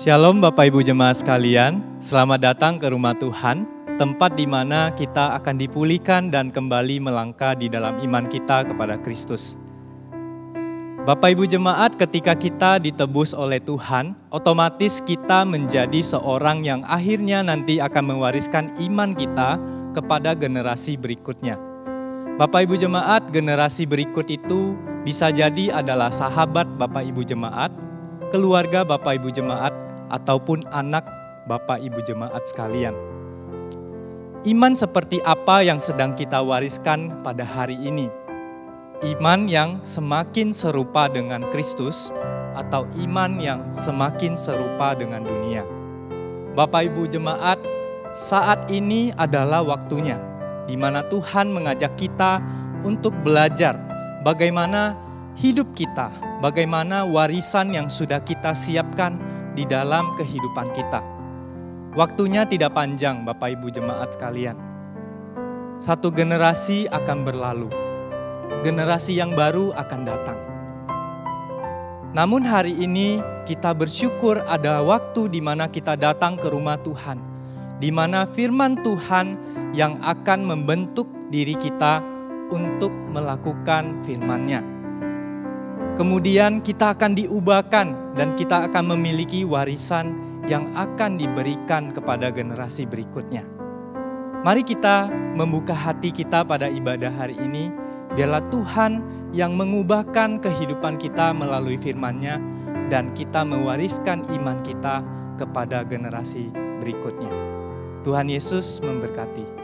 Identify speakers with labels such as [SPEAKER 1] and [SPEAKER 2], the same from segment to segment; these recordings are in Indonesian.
[SPEAKER 1] Shalom Bapak Ibu Jemaat sekalian, selamat datang ke rumah Tuhan, tempat di mana kita akan dipulihkan dan kembali melangkah di dalam iman kita kepada Kristus. Bapak Ibu Jemaat, ketika kita ditebus oleh Tuhan, otomatis kita menjadi seorang yang akhirnya nanti akan mewariskan iman kita kepada generasi berikutnya. Bapak Ibu Jemaat, generasi berikut itu bisa jadi adalah sahabat Bapak Ibu Jemaat, keluarga Bapak Ibu Jemaat, ataupun anak Bapak Ibu Jemaat sekalian. Iman seperti apa yang sedang kita wariskan pada hari ini? Iman yang semakin serupa dengan Kristus atau iman yang semakin serupa dengan dunia? Bapak Ibu Jemaat, saat ini adalah waktunya di mana Tuhan mengajak kita untuk belajar bagaimana hidup kita, bagaimana warisan yang sudah kita siapkan di dalam kehidupan kita. Waktunya tidak panjang Bapak Ibu Jemaat sekalian. Satu generasi akan berlalu, generasi yang baru akan datang. Namun hari ini kita bersyukur ada waktu di mana kita datang ke rumah Tuhan, di mana firman Tuhan yang akan membentuk diri kita untuk melakukan firman-Nya. Kemudian kita akan diubahkan dan kita akan memiliki warisan yang akan diberikan kepada generasi berikutnya. Mari kita membuka hati kita pada ibadah hari ini. Biarlah Tuhan yang mengubahkan kehidupan kita melalui firman-Nya dan kita mewariskan iman kita kepada generasi berikutnya. Tuhan Yesus memberkati.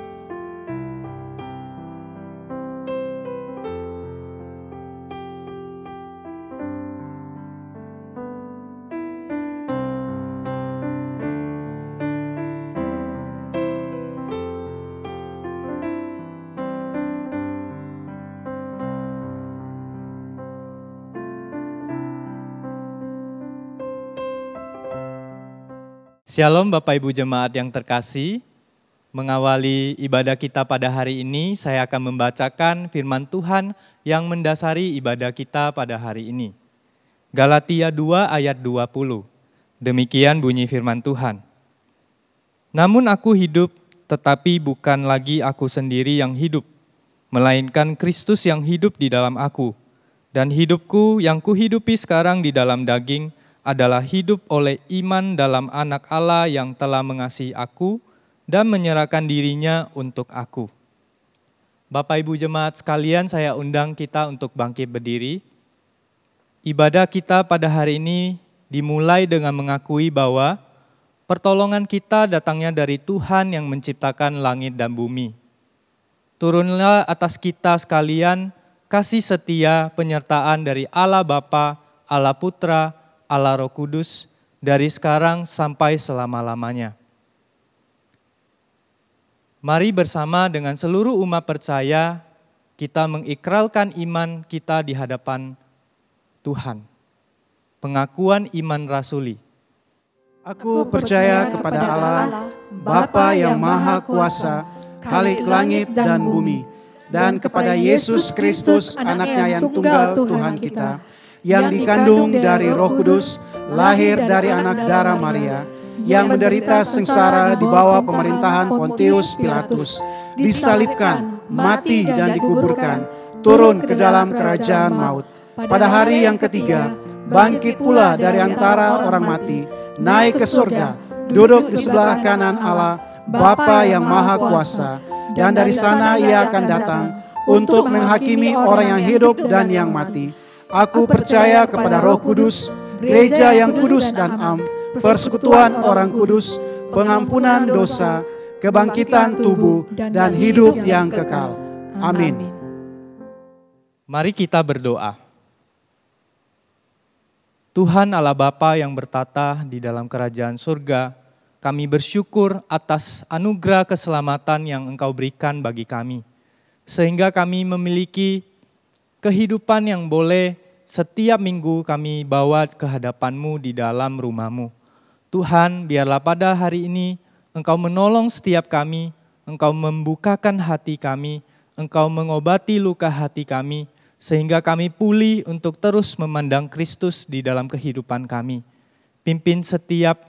[SPEAKER 1] Shalom Bapak Ibu Jemaat yang terkasih, mengawali ibadah kita pada hari ini, saya akan membacakan firman Tuhan yang mendasari ibadah kita pada hari ini. Galatia 2 ayat 20, demikian bunyi firman Tuhan. Namun aku hidup, tetapi bukan lagi aku sendiri yang hidup, melainkan Kristus yang hidup di dalam aku. Dan hidupku yang kuhidupi sekarang di dalam daging, adalah hidup oleh iman dalam anak Allah yang telah mengasihi aku dan menyerahkan dirinya untuk aku. Bapak Ibu Jemaat sekalian, saya undang kita untuk bangkit berdiri. Ibadah kita pada hari ini dimulai dengan mengakui bahwa pertolongan kita datangnya dari Tuhan yang menciptakan langit dan bumi. Turunlah atas kita sekalian kasih setia penyertaan dari Allah Bapa, Allah Putra, Allah Roh Kudus, dari sekarang sampai selama-lamanya. Mari bersama dengan seluruh umat percaya, kita mengikrarkan iman kita di hadapan Tuhan. Pengakuan iman rasuli.
[SPEAKER 2] Aku percaya kepada Allah, Bapa yang Maha Kuasa, Khalik langit dan bumi, dan kepada Yesus Kristus, Anaknya yang tunggal Tuhan kita, yang dikandung dari Roh Kudus, lahir dari anak darah Maria, yang menderita sengsara di bawah pemerintahan Pontius Pilatus, disalibkan, mati dan dikuburkan, turun ke dalam kerajaan maut. Pada hari yang ketiga, bangkit pula dari antara orang mati, naik ke surga, duduk di sebelah kanan Allah, Bapa yang Maha Kuasa, dan dari sana Ia akan datang untuk menghakimi orang yang hidup dan yang mati. Aku percaya kepada Roh Kudus, gereja yang kudus dan am, persekutuan orang kudus, pengampunan dosa, kebangkitan tubuh, dan hidup yang kekal. Amin.
[SPEAKER 1] Mari kita berdoa. Tuhan Allah Bapa yang bertata di dalam kerajaan surga, kami bersyukur atas anugerah keselamatan yang Engkau berikan bagi kami, sehingga kami memiliki kehidupan yang boleh setiap minggu kami bawa ke hadapan-Mu di dalam rumah-Mu. Tuhan, biarlah pada hari ini Engkau menolong setiap kami, Engkau membukakan hati kami, Engkau mengobati luka hati kami, sehingga kami pulih untuk terus memandang Kristus di dalam kehidupan kami. pimpin setiap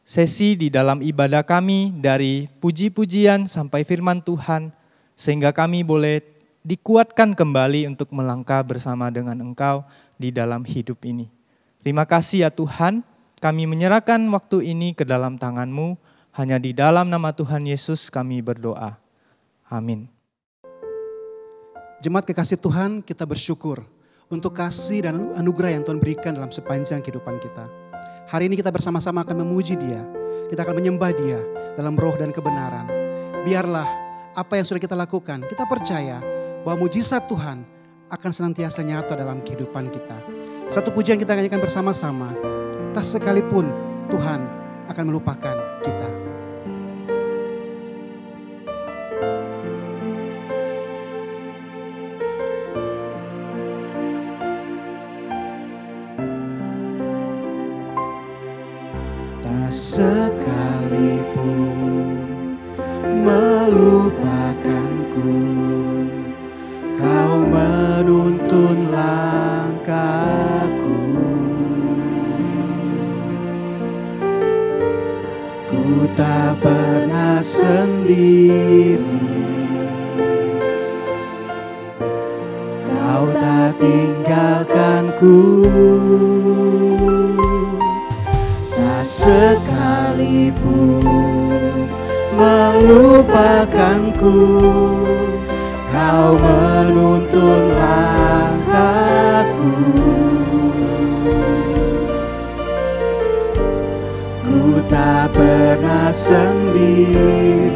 [SPEAKER 1] sesi di dalam ibadah kami, dari puji-pujian sampai firman Tuhan, sehingga kami boleh dikuatkan kembali untuk melangkah bersama dengan Engkau di dalam hidup ini. Terima kasih ya Tuhan, kami menyerahkan waktu ini ke dalam tangan-Mu, hanya di dalam nama Tuhan Yesus kami berdoa. Amin.
[SPEAKER 2] Jemaat kekasih Tuhan, kita bersyukur untuk kasih dan anugerah yang Tuhan berikan dalam sepanjang kehidupan kita. Hari ini kita bersama-sama akan memuji Dia. Kita akan menyembah Dia dalam roh dan kebenaran. Biarlah apa yang sudah kita lakukan, kita percaya bahwa mujizat Tuhan akan senantiasa nyata dalam kehidupan kita. Satu pujian kita nyanyikan bersama-sama. Tak sekalipun Tuhan akan melupakan kita. Sekalipun melupakanku, Kau menuntun langkahku. Ku tak pernah sendiri, Kau tak tinggalkanku. Sekalipun melupakanku, Kau menuntun langkahku. Ku tak pernah sendiri,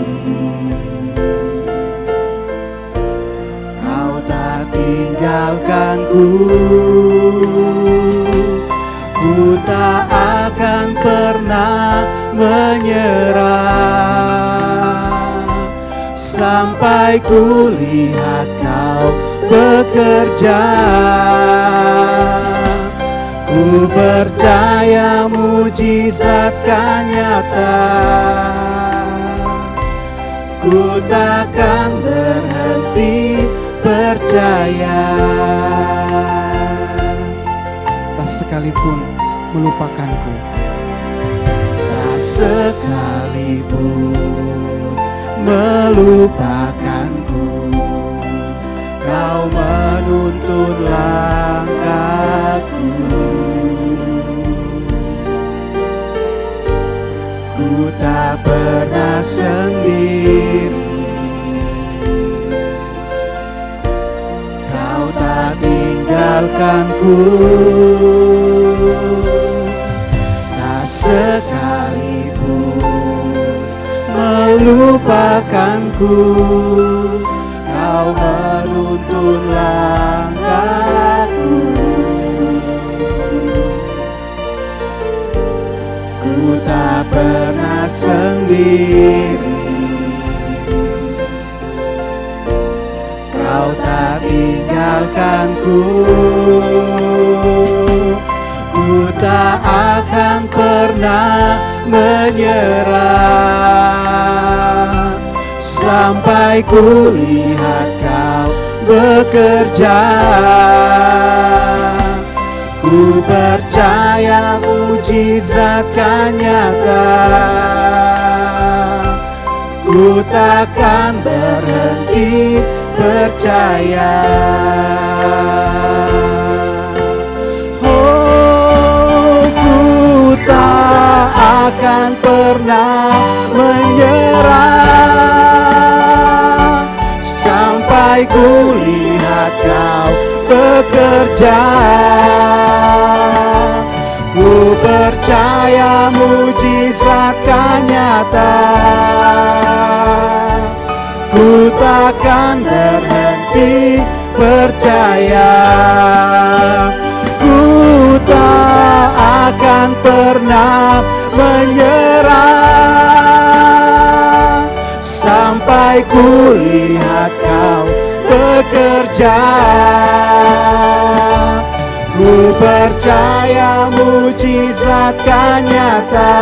[SPEAKER 2] Kau tak tinggalkanku. Ku tak akan pernah menyerah sampai ku lihat Kau bekerja. Ku percaya mujizat kan nyata. Ku takkan berhenti percaya. Sekalipun melupakanku, tak sekalipun melupakanku, Kau menuntun langkahku. Ku tak pernah sendiri, Kau tak tinggalkanku. Tak sekalipun melupakanku, Kau menuntun langkahku. Ku tak pernah sendiri, Kau tak tinggalkanku. Ku tak akan pernah menyerah sampai ku lihat Kau bekerja. Ku percaya mujizat kan nyata. Ku takkan berhenti percaya. Tak akan pernah menyerah sampai ku lihat Kau bekerja. Ku percaya mujizat kan nyata. Ku takkan berhenti percaya. Ku tak akan pernah menyerah sampai ku lihat Kau bekerja. Ku percaya mujizat kan nyata.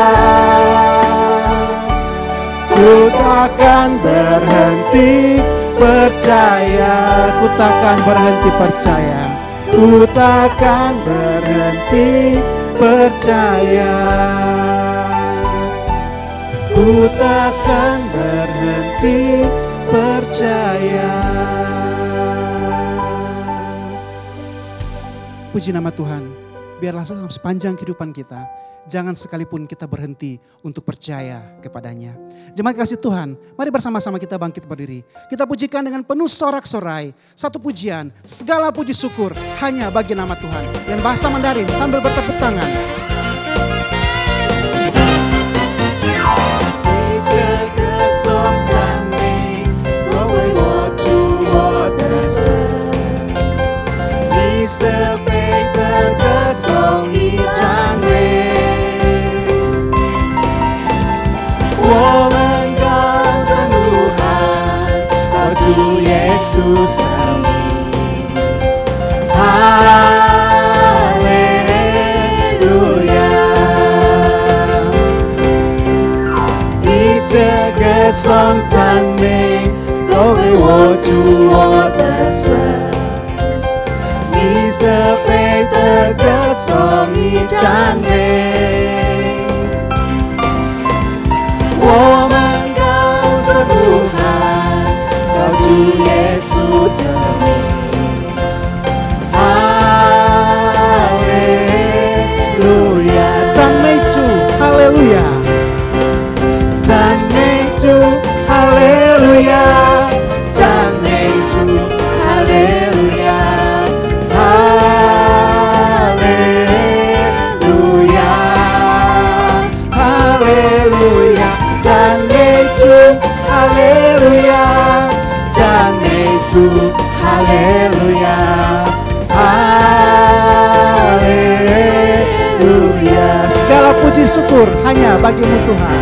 [SPEAKER 2] Ku takkan berhenti percaya. Ku takkan berhenti percaya. Ku takkan berhenti percaya. Ku takkan berhenti percaya. Puji nama Tuhan. Biarlah sepanjang kehidupan kita, jangan sekalipun kita berhenti untuk percaya kepadanya. Jemaat kasih Tuhan, mari bersama-sama kita bangkit berdiri. Kita pujikan dengan penuh sorak-sorai. Satu pujian, segala puji syukur hanya bagi nama Tuhan. Dan bahasa Mandarin sambil bertepuk tangan.
[SPEAKER 3] Yesus Haleluya. 一这歌颂赞美都归我主我的神，你这杯的歌颂与赞美，我们高声呼喊，高举耶稣的名，哈利路亚，
[SPEAKER 2] 赞美主，哈利路亚，
[SPEAKER 3] 赞美主，哈利路亚，赞美主，哈利路亚，哈利路亚，哈利路亚，赞美主，哈利路亚，赞美主，哈利路亚，哈利路亚。
[SPEAKER 2] segala puji syukur hanya bagimu Tuhan.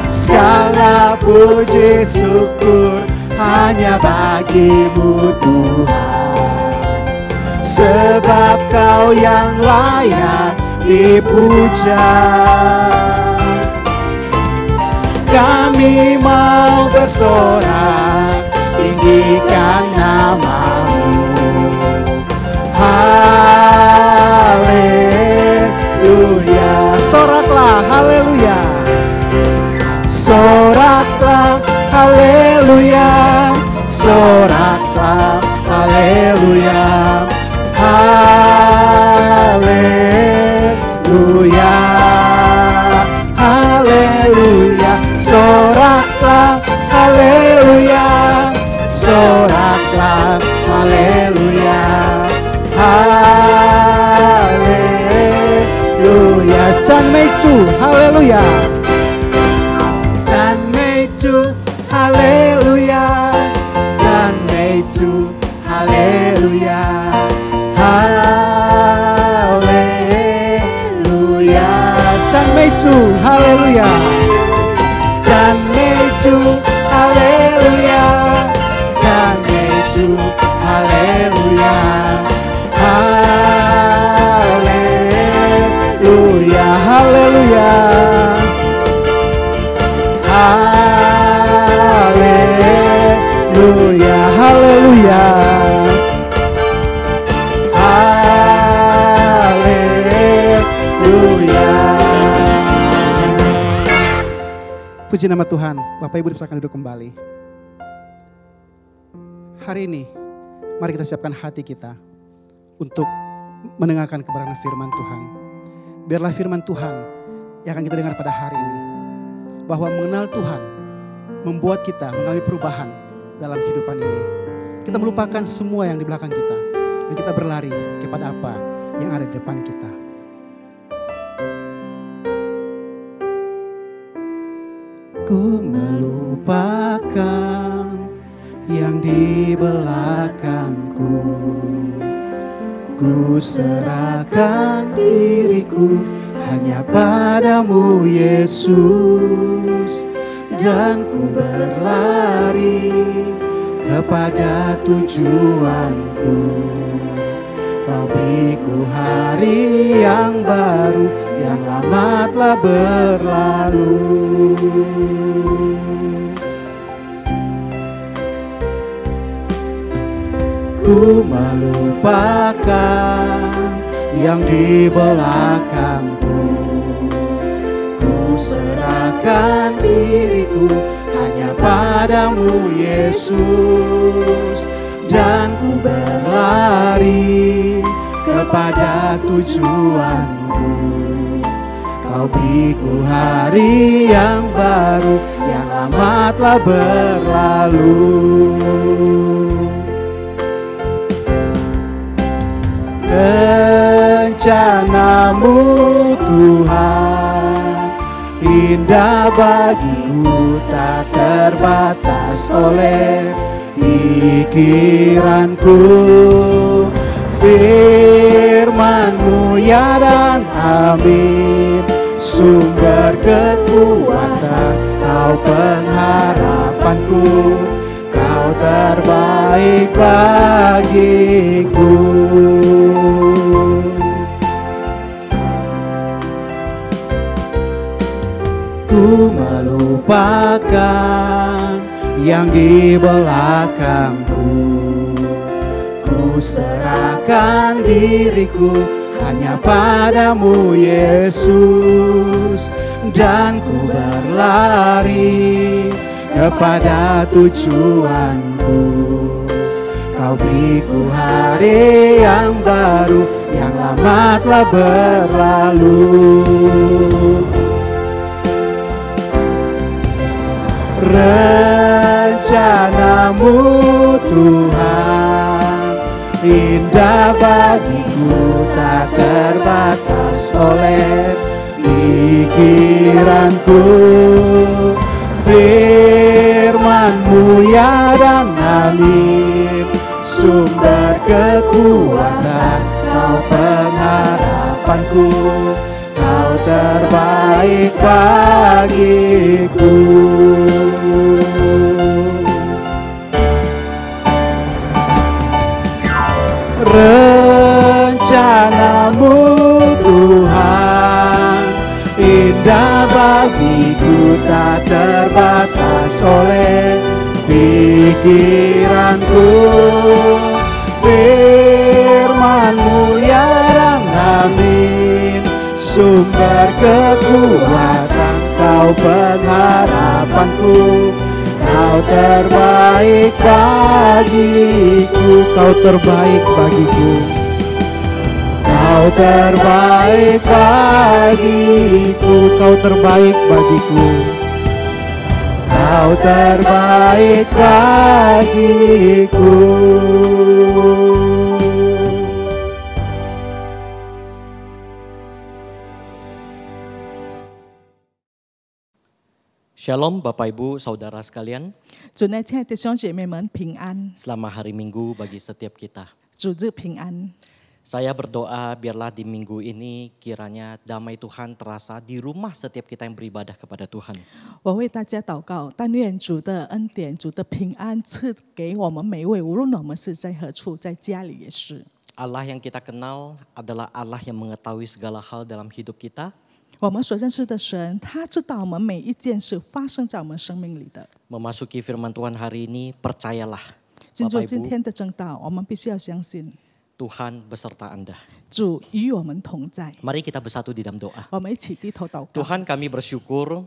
[SPEAKER 3] Segala puji syukur hanya bagimu Tuhan, sebab Kau yang layak dipuja. Kami mau bersorak tinggikan nama-Mu. Haleluya.
[SPEAKER 2] Soraklah, haleluya.
[SPEAKER 3] Soraklah, haleluya. Soraklah, haleluya. Haleluya. Haleluya. Soraklah, haleluya. Soraklah, haleluya. Haleluya.
[SPEAKER 2] 赞美主，哈利路亚。
[SPEAKER 3] 赞美主，哈利路亚，赞美主，哈利路亚，哈利路亚，
[SPEAKER 2] 赞美主，哈利路亚，
[SPEAKER 3] 赞美主，哈利路亚，赞美主，哈利路亚，哈利路亚，
[SPEAKER 2] 哈利路亚。
[SPEAKER 3] Haleluya, haleluya, haleluya.
[SPEAKER 2] Puji nama Tuhan. Bapak Ibu dipersilakan duduk kembali. Hari ini mari kita siapkan hati kita untuk mendengarkan kebenaran firman Tuhan. Biarlah firman Tuhan yang akan kita dengar pada hari ini, bahwa mengenal Tuhan membuat kita mengalami perubahan dalam kehidupan ini. Kita melupakan semua yang di belakang kita dan kita berlari kepada apa yang ada di depan kita.
[SPEAKER 3] Ku melupakan yang di belakangku, ku serahkan diriku hanya padamu Yesus, dan ku berlari kepada tujuanku. Kau beriku hari yang baru, yang lama telah berlalu. Ku melupakan
[SPEAKER 2] yang di belakangku. Ku serahkan diriku hanya padamu Yesus, dan ku berlari kepada tujuanku. Kau beriku hari yang baru, yang lama telah berlalu. Rencanamu Tuhan indah bagiku, tak terbatas oleh pikiranku. Firman-Mu ya dan amin, sumber kekuatan, Kau pengharapanku, Kau terbaik bagiku. Ku melupakan yang di belakangku. Ku serahkan diriku hanya padamu Yesus, dan ku berlari kepada tujuanku. Kau beriku hari yang baru, yang lama telah berlalu. Rencanamu Tuhan indah bagiku, tak terbatas oleh pikiranku. Firman-Mu ya dan amin, sumber kekuatan, Kau pengharapanku, Kau terbaik bagiku. Rencanamu Tuhan indah bagiku, tak terbatas oleh pikiranku. Firman-Mu ya dan amin, sumber kekuatan, Kau pengharapanku, Kau terbaik bagiku. Kau terbaik bagiku, Kau terbaik bagiku. Kau terbaik bagiku, Kau terbaik bagiku.
[SPEAKER 4] Shalom Bapak Ibu Saudara sekalian.
[SPEAKER 3] 主内亲爱的弟兄姐妹们平安，
[SPEAKER 4] Selamat hari Minggu bagi setiap kita.
[SPEAKER 3] 主日平安。
[SPEAKER 4] Saya berdoa biarlah di minggu ini kiranya damai Tuhan terasa di rumah setiap kita yang beribadah kepada Tuhan.
[SPEAKER 3] 我为大家祷告，但愿主的恩典、主的平安赐给我们每一位，无论我们是在何处，在家里也是。
[SPEAKER 4] Allah yang kita kenal adalah Allah yang mengetahui segala hal dalam hidup kita.
[SPEAKER 3] 我们所认识的神，他知道我们每一件事发生在我们生命里的。
[SPEAKER 4] Memasuki firman Tuhan hari ini, percayalah
[SPEAKER 3] 进入
[SPEAKER 4] Bapak
[SPEAKER 3] 今
[SPEAKER 4] Ibu,
[SPEAKER 3] 天的正道，我们必须要相信
[SPEAKER 4] Tuhan beserta Anda.
[SPEAKER 3] 主与我们同在。
[SPEAKER 4] Mari kita bersatu di dalam doa.
[SPEAKER 3] 我们一起低头祷告。
[SPEAKER 4] Tuhan kami bersyukur,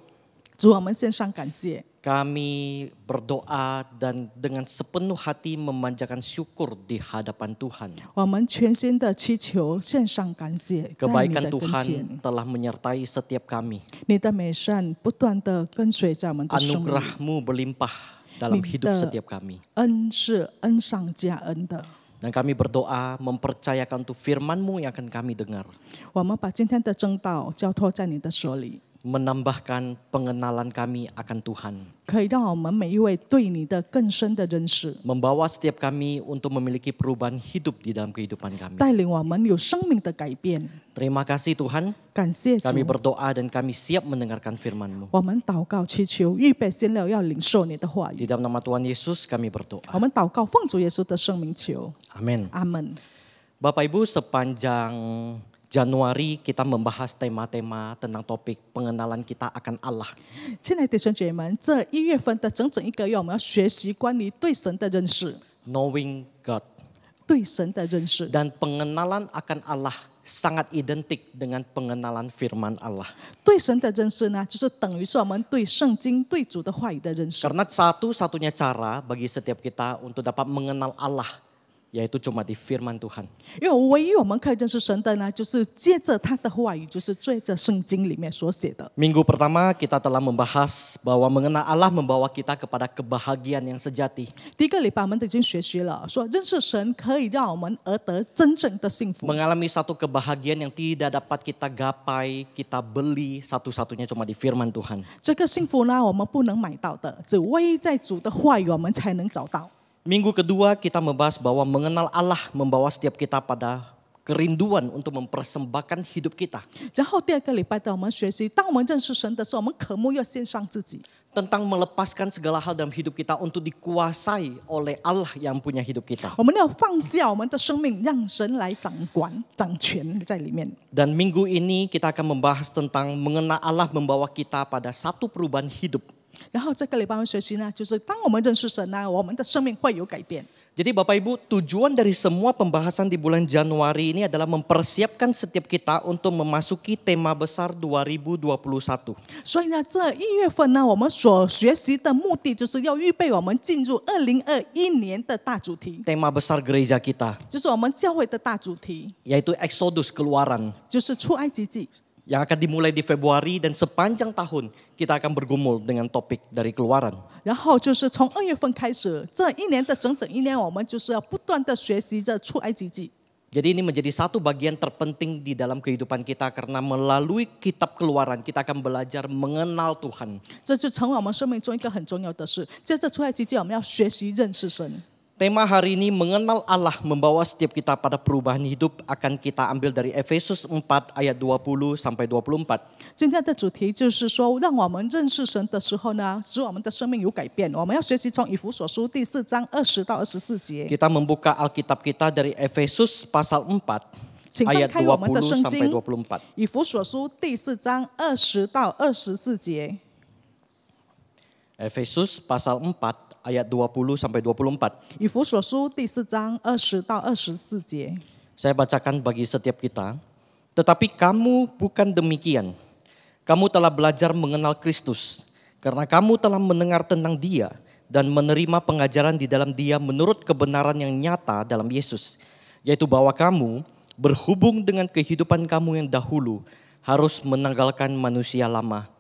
[SPEAKER 3] 主，我们献上感谢。
[SPEAKER 4] kami berdoa dan dengan sepenuh hati memanjatkan syukur di hadapan Tuhan.
[SPEAKER 3] 我们全心的祈求，献上感谢，在你
[SPEAKER 4] Kebaikan
[SPEAKER 3] 的跟前，
[SPEAKER 4] Tuhan telah menyertai setiap kami.
[SPEAKER 3] 你的美善不断的跟随在我们的生命里，
[SPEAKER 4] Anugerah-Mu berlimpah dalam hidup setiap kami.
[SPEAKER 3] 恩是恩上加恩的。
[SPEAKER 4] Dan kami berdoa mempercayakan untuk firman-Mu yang akan kami dengar.
[SPEAKER 3] 我们把今天的正道交托在你的手里，
[SPEAKER 4] Menambahkan pengenalan kami akan Tuhan.
[SPEAKER 3] 可以让我们每一位对你的更深的认识，
[SPEAKER 4] Membawa setiap kami untuk memiliki perubahan hidup di dalam kehidupan kami.
[SPEAKER 3] 带领我们有生命的改变。
[SPEAKER 4] Terima kasih Tuhan.
[SPEAKER 3] 感谢主，
[SPEAKER 4] Kami berdoa dan kami siap mendengarkan firman-Mu.
[SPEAKER 3] 我们祷告祈求，预备心了要领受你的话
[SPEAKER 4] Di
[SPEAKER 3] 语。
[SPEAKER 4] dalam nama Tuhan Yesus kami
[SPEAKER 3] 我
[SPEAKER 4] berdoa.
[SPEAKER 3] 们祷告，奉主耶稣的圣名求，
[SPEAKER 4] Amin.
[SPEAKER 3] 阿门。
[SPEAKER 4] Bapak Ibu, sepanjang Januari kita membahas tema-tema tentang topik pengenalan kita akan Allah.
[SPEAKER 3] 亲爱的弟兄姐妹们，这1月份的整整1个月，我们要学习关于对神的认识，
[SPEAKER 4] Knowing God.
[SPEAKER 3] 对神的认识。
[SPEAKER 4] Dan pengenalan akan Allah sangat identik dengan pengenalan firman Allah.
[SPEAKER 3] 对神的认识呢，就是等于是我们对圣经、对主的话语的认识。
[SPEAKER 4] Karena satu-satunya cara bagi setiap kita untuk dapat mengenal Allah, yaitu cuma di firman Tuhan.
[SPEAKER 3] 因为唯一我们可以认识神的呢，就是借着他的话语，就是借着圣经里面所写的。
[SPEAKER 4] Minggu pertama kita telah membahas bahwa mengenal Allah membawa kita kepada kebahagiaan yang sejati.
[SPEAKER 3] 第一个礼拜我们已经学习了，说认识神可以让我们而得真正的幸福。
[SPEAKER 4] Mengalami satu kebahagiaan yang tidak dapat kita gapai, kita beli, satu-satunya cuma di firman Tuhan.
[SPEAKER 3] 这个幸福呢，我们不能买到的，只唯一在主的话语我们才能找到。
[SPEAKER 4] Minggu kedua kita membahas bahwa mengenal Allah membawa setiap kita pada kerinduan untuk mempersembahkan hidup kita.
[SPEAKER 3] 然后第二个礼拜的我们学习，当我们认识神的时候，我们渴慕要献上自己，
[SPEAKER 4] Tentang melepaskan segala hal dalam hidup kita untuk dikuasai oleh Allah yang punya hidup kita.
[SPEAKER 3] 我们要放下我们的生命，让神来掌管、掌权在里面。
[SPEAKER 4] Dan minggu ini kita akan membahas tentang mengenal Allah membawa kita pada satu perubahan hidup.
[SPEAKER 3] 然后这个礼拜我们学习呢，就是当我们认识神呢，我们的生命会有改变。
[SPEAKER 4] Jadi Bapak Ibu, tujuan dari semua pembahasan di bulan Januari ini adalah mempersiapkan setiap kita untuk memasuki tema besar 2021.
[SPEAKER 3] 所以呢，这1月份呢，我们所学习的目的就是要预备我们进入2021年的大主题，
[SPEAKER 4] Tema besar gereja kita,
[SPEAKER 3] 就是我们教会的大主题，
[SPEAKER 4] yaitu Exodus Keluaran,
[SPEAKER 3] 就是出埃及记。
[SPEAKER 4] yang akan dimulai di Februari dan sepanjang tahun kita akan bergumul dengan topik dari Keluaran.
[SPEAKER 3] 然后就是从2月份开始，这一年的整整一年，我们就是要不断的学习着出埃及记。
[SPEAKER 4] Jadi ini menjadi satu bagian terpenting di dalam kehidupan kita karena melalui kitab Keluaran kita akan belajar mengenal Tuhan.
[SPEAKER 3] 这就成为我们生命中一个很重要的事。接着出埃及记，我们要学习认识神。
[SPEAKER 4] Tema hari ini mengenal Allah membawa setiap kita pada perubahan hidup akan kita ambil dari Efesus 4 ayat 20 sampai 24.
[SPEAKER 3] 今天的主题就是说，让我们认识神的时候呢，使我们的生命有改变。我们要学习从以弗所书第4章20到24节。
[SPEAKER 4] Kita membuka Alkitab kita dari Efesus pasal 4
[SPEAKER 3] 请翻
[SPEAKER 4] ayat
[SPEAKER 3] 开我们的
[SPEAKER 4] 20
[SPEAKER 3] 圣
[SPEAKER 4] sampai
[SPEAKER 3] 经，
[SPEAKER 4] 24.
[SPEAKER 3] 以弗所书第4章20到24节。
[SPEAKER 4] Efesus pasal 4 ayat 20 sampai 24.
[SPEAKER 3] 以弗所书第4章20到24节。
[SPEAKER 4] Saya bacakan bagi setiap kita. Tetapi kamu bukan demikian. Kamu telah belajar mengenal Kristus. Karena kamu telah mendengar tentang Dia dan menerima pengajaran di dalam Dia menurut kebenaran yang nyata dalam Yesus. Yaitu bahwa kamu berhubung dengan kehidupan kamu yang dahulu harus menanggalkan manusia lama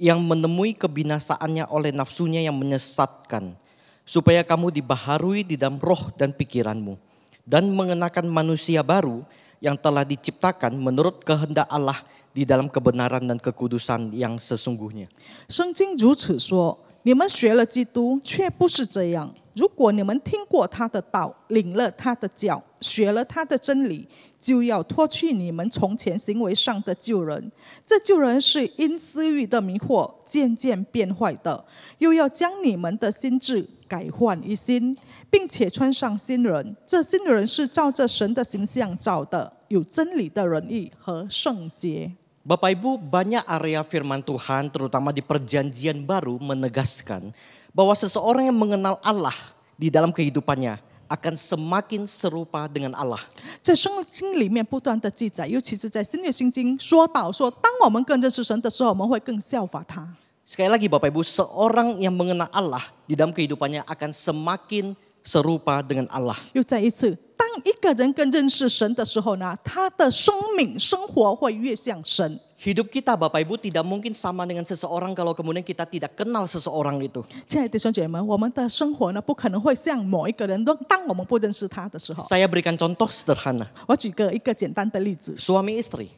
[SPEAKER 4] yang menemui kebinasaannya oleh nafsunya yang menyesatkan, supaya kamu dibaharui di dalam roh dan pikiranmu, dan mengenakan manusia baru yang telah diciptakan menurut kehendak Allah di dalam kebenaran dan kekudusan yang sesungguhnya.
[SPEAKER 3] 圣经如此说：你们学了基督，却不是这样。如果你们听过他的道，领了他的教，学了他的真理，就要脱去你们从前行为上的旧人。这旧人是因私欲的迷惑渐渐变坏的，又要将你们的心智改换一新，并且穿上新人。这新人是照着神的形象造的，有真理的仁义和圣洁。
[SPEAKER 4] Bapak Ibu, banyak area firman Tuhan terutama di perjanjian baru menegaskan bahwa seseorang yang mengenal Allah di dalam kehidupannya akan semakin serupa dengan Allah.
[SPEAKER 3] 在圣经里面不断的记载，尤其是在新约圣经说到说，当我们更认识神的时候，我们会更效法他。
[SPEAKER 4] Sekali lagi Bapak Ibu, seorang yang mengenal Allah di dalam kehidupannya akan semakin serupa dengan Allah.
[SPEAKER 3] 又再一次，当一个人更认识神的时候呢，他的生命生活会越像神。
[SPEAKER 4] Hidup kita Bapak Ibu tidak mungkin sama dengan seseorang kalau kemudian kita tidak kenal seseorang itu.
[SPEAKER 3] 亲爱的弟兄姐妹们，我们的生活呢，不可能会像某一个人，当我们不认识他的时候。
[SPEAKER 4] Saya berikan contoh sederhana.
[SPEAKER 3] 我举一个简单的例子，
[SPEAKER 4] Suami istri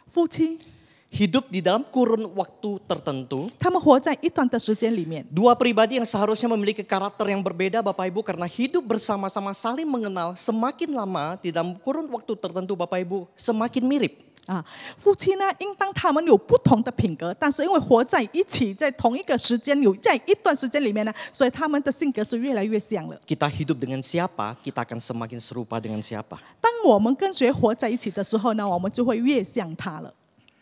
[SPEAKER 3] 夫妻
[SPEAKER 4] hidup di dalam kurun waktu tertentu.
[SPEAKER 3] 他们活在一段的时间里面，
[SPEAKER 4] Dua pribadi yang seharusnya memiliki karakter yang berbeda Bapak Ibu karena hidup bersama-sama saling mengenal semakin lama di dalam kurun waktu tertentu Bapak Ibu semakin mirip.
[SPEAKER 3] 夫妻呢，应当他们有不同的品格，但是因为活在一起，在同一个时间，有在一段时间里面呢，所以他们的性格是越来越像了。
[SPEAKER 4] Kita hidup dengan siapa, kita akan semakin serupa dengan siapa.
[SPEAKER 3] 当我们跟谁活在一起的时候呢，我们就会越像他了。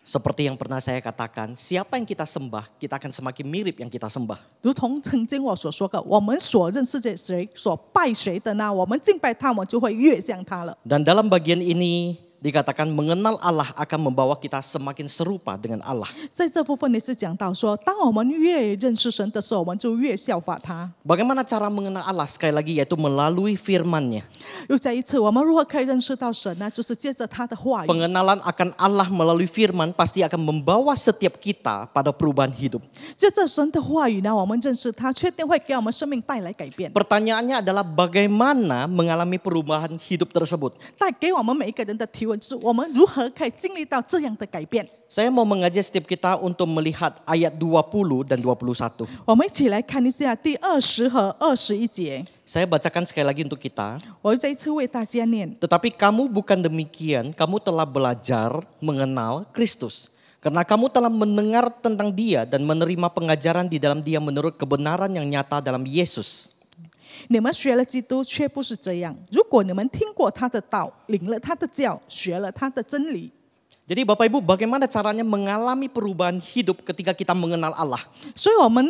[SPEAKER 4] Seperti yang pernah saya katakan, siapa yang kita sembah, kita akan semakin mirip yang kita sembah.
[SPEAKER 3] 如同曾经我所说的，我们所认识的谁，所拜谁的呢，我们敬拜他，我们就会越像他了。
[SPEAKER 4] Dan dalam bagian ini dikatakan mengenal Allah akan membawa kita semakin serupa dengan Allah.
[SPEAKER 3] 在这部分你是讲到说，当我们越认识神的时候，我们就越效法他。
[SPEAKER 4] Bagaimana cara mengenal Allah? Sekali lagi yaitu melalui firman-Nya.
[SPEAKER 3] 又再一次，我们如何可以认识到神呢？就是借着他的话语。
[SPEAKER 4] Pengenalan akan Allah melalui firman pasti akan membawa setiap kita pada perubahan hidup.
[SPEAKER 3] 借着神的话语呢，我们认识他，确定会给我们生命带来改变，
[SPEAKER 4] Pertanyaannya adalah bagaimana mengalami perubahan hidup tersebut?
[SPEAKER 3] 带给我们每一个人的提问就是我们如何可以经历到这样的改变。
[SPEAKER 4] Saya mau mengajak setiap kita untuk melihat ayat 20 dan 21.
[SPEAKER 3] 我们一起来看一下第20和21节。
[SPEAKER 4] Saya bacakan sekali lagi untuk kita.
[SPEAKER 3] 我再一次为大家念。
[SPEAKER 4] Tetapi kamu bukan demikian, kamu telah belajar mengenal Kristus. Karena kamu telah mendengar tentang Dia dan menerima pengajaran di dalam Dia menurut kebenaran yang nyata dalam Yesus.
[SPEAKER 3] 你们学了基督，却不是这样。如果你们听过他的道，领了他的教，学了他的真理。
[SPEAKER 4] Jadi Bapak Ibu, bagaimana caranya mengalami perubahan hidup ketika kita mengenal Allah?
[SPEAKER 3] 所以我们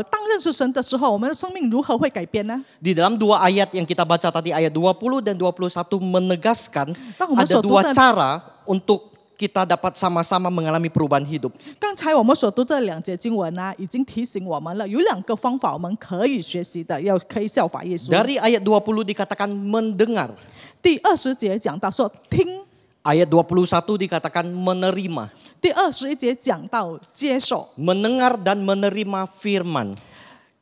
[SPEAKER 3] 当认识神的时候，我们的生命如何会改变呢？
[SPEAKER 4] Di dalam dua ayat yang kita baca tadi, ayat 20 dan 21 menegaskan
[SPEAKER 3] Tang,
[SPEAKER 4] ada dua
[SPEAKER 3] maksudnya-
[SPEAKER 4] cara untuk kita dapat sama-sama mengalami perubahan hidup.
[SPEAKER 3] 刚才我们所读这两节经文呢，已经提醒我们了，有两个方法我们可以学习的，要可以效法耶稣。
[SPEAKER 4] Dari ayat 20 dikatakan mendengar.
[SPEAKER 3] 第20节讲到说听，
[SPEAKER 4] Ayat 21 dikatakan menerima.
[SPEAKER 3] 第21节讲到接受，
[SPEAKER 4] Mendengar dan menerima firman.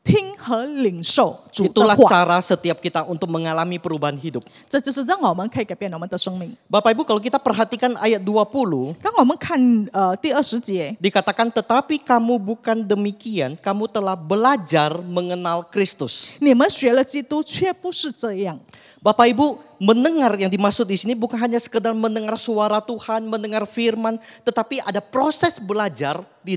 [SPEAKER 3] 听和领受主的
[SPEAKER 4] Itulah
[SPEAKER 3] 话，
[SPEAKER 4] cara setiap kita untuk mengalami perubahan hidup.
[SPEAKER 3] 这就是让我们可以改变我们的生命。
[SPEAKER 4] Bapak Ibu, kalau kita perhatikan ayat 20,
[SPEAKER 3] 当我们看第20节，
[SPEAKER 4] dikatakan tetapi kamu bukan demikian, kamu telah belajar mengenal Kristus.
[SPEAKER 3] 你们学了基督，却不是这样。
[SPEAKER 4] Bapak Ibu, mendengar yang dimaksud di sini bukan hanya sekedar mendengar suara Tuhan, mendengar firman, tetapi ada proses belajar di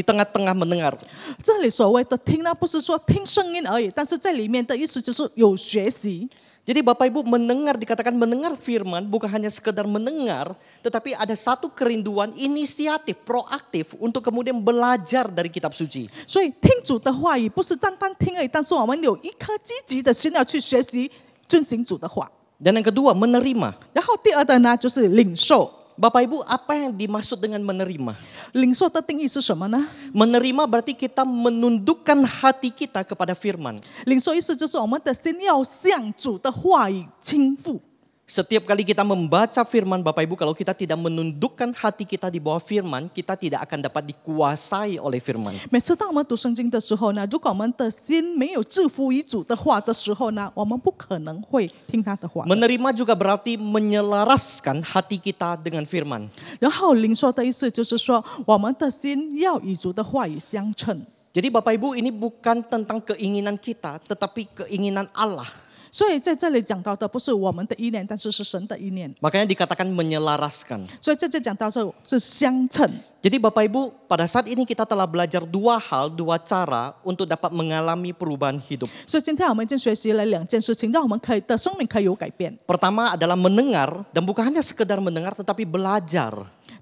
[SPEAKER 4] tengah-tengah mendengar.
[SPEAKER 3] 这里所谓的听呢，不是说听声音而已，但是在里面的意思就是有学习。
[SPEAKER 4] Jadi Bapak Ibu mendengar, dikatakan mendengar firman bukan hanya sekedar mendengar, tetapi ada satu kerinduan inisiatif, proaktif untuk kemudian belajar dari kitab suci.
[SPEAKER 3] 所以听主的话语不是单单听而已，但是我们有一颗积极的心要去学习遵行主的话。
[SPEAKER 4] Dan yang kedua, menerima.
[SPEAKER 3] 然后第二的呢，就是领受。
[SPEAKER 4] Bapak Ibu, apa yang dimaksud dengan menerima?
[SPEAKER 3] 领受的定义是什么呢？
[SPEAKER 4] Menerima berarti kita menundukkan hati kita kepada firman.
[SPEAKER 3] 领受意思就是我们的心要向主的话语倾覆。
[SPEAKER 4] Setiap kali kita membaca firman Bapak Ibu, kalau kita tidak menundukkan hati kita di bawah firman, kita tidak akan dapat dikuasai oleh firman.
[SPEAKER 3] 每次当我们读圣经的时候呢，如果我们的心没有制服于主的话的时候呢，我们不可能会听他的话。
[SPEAKER 4] Menerima juga berarti menyelaraskan hati kita dengan firman.
[SPEAKER 3] 然后领受的意思就是说，我们的心要与主的话语相称。
[SPEAKER 4] Jadi Bapak Ibu, ini bukan tentang keinginan kita, tetapi keinginan Allah.
[SPEAKER 3] 所以在这里讲到的不是我们的意念，但是是神的意念。
[SPEAKER 4] Makanya dikatakan menyelaraskan.
[SPEAKER 3] 所以这就讲到说是相称。
[SPEAKER 4] Jadi Bapak Ibu, pada saat ini kita telah belajar dua hal, dua cara untuk dapat mengalami perubahan hidup.
[SPEAKER 3] 所以今天我们已经学习了两件事情，让我们可以的生命可以有改变。
[SPEAKER 4] Pertama adalah mendengar, dan bukan hanya sekedar mendengar, tetapi belajar.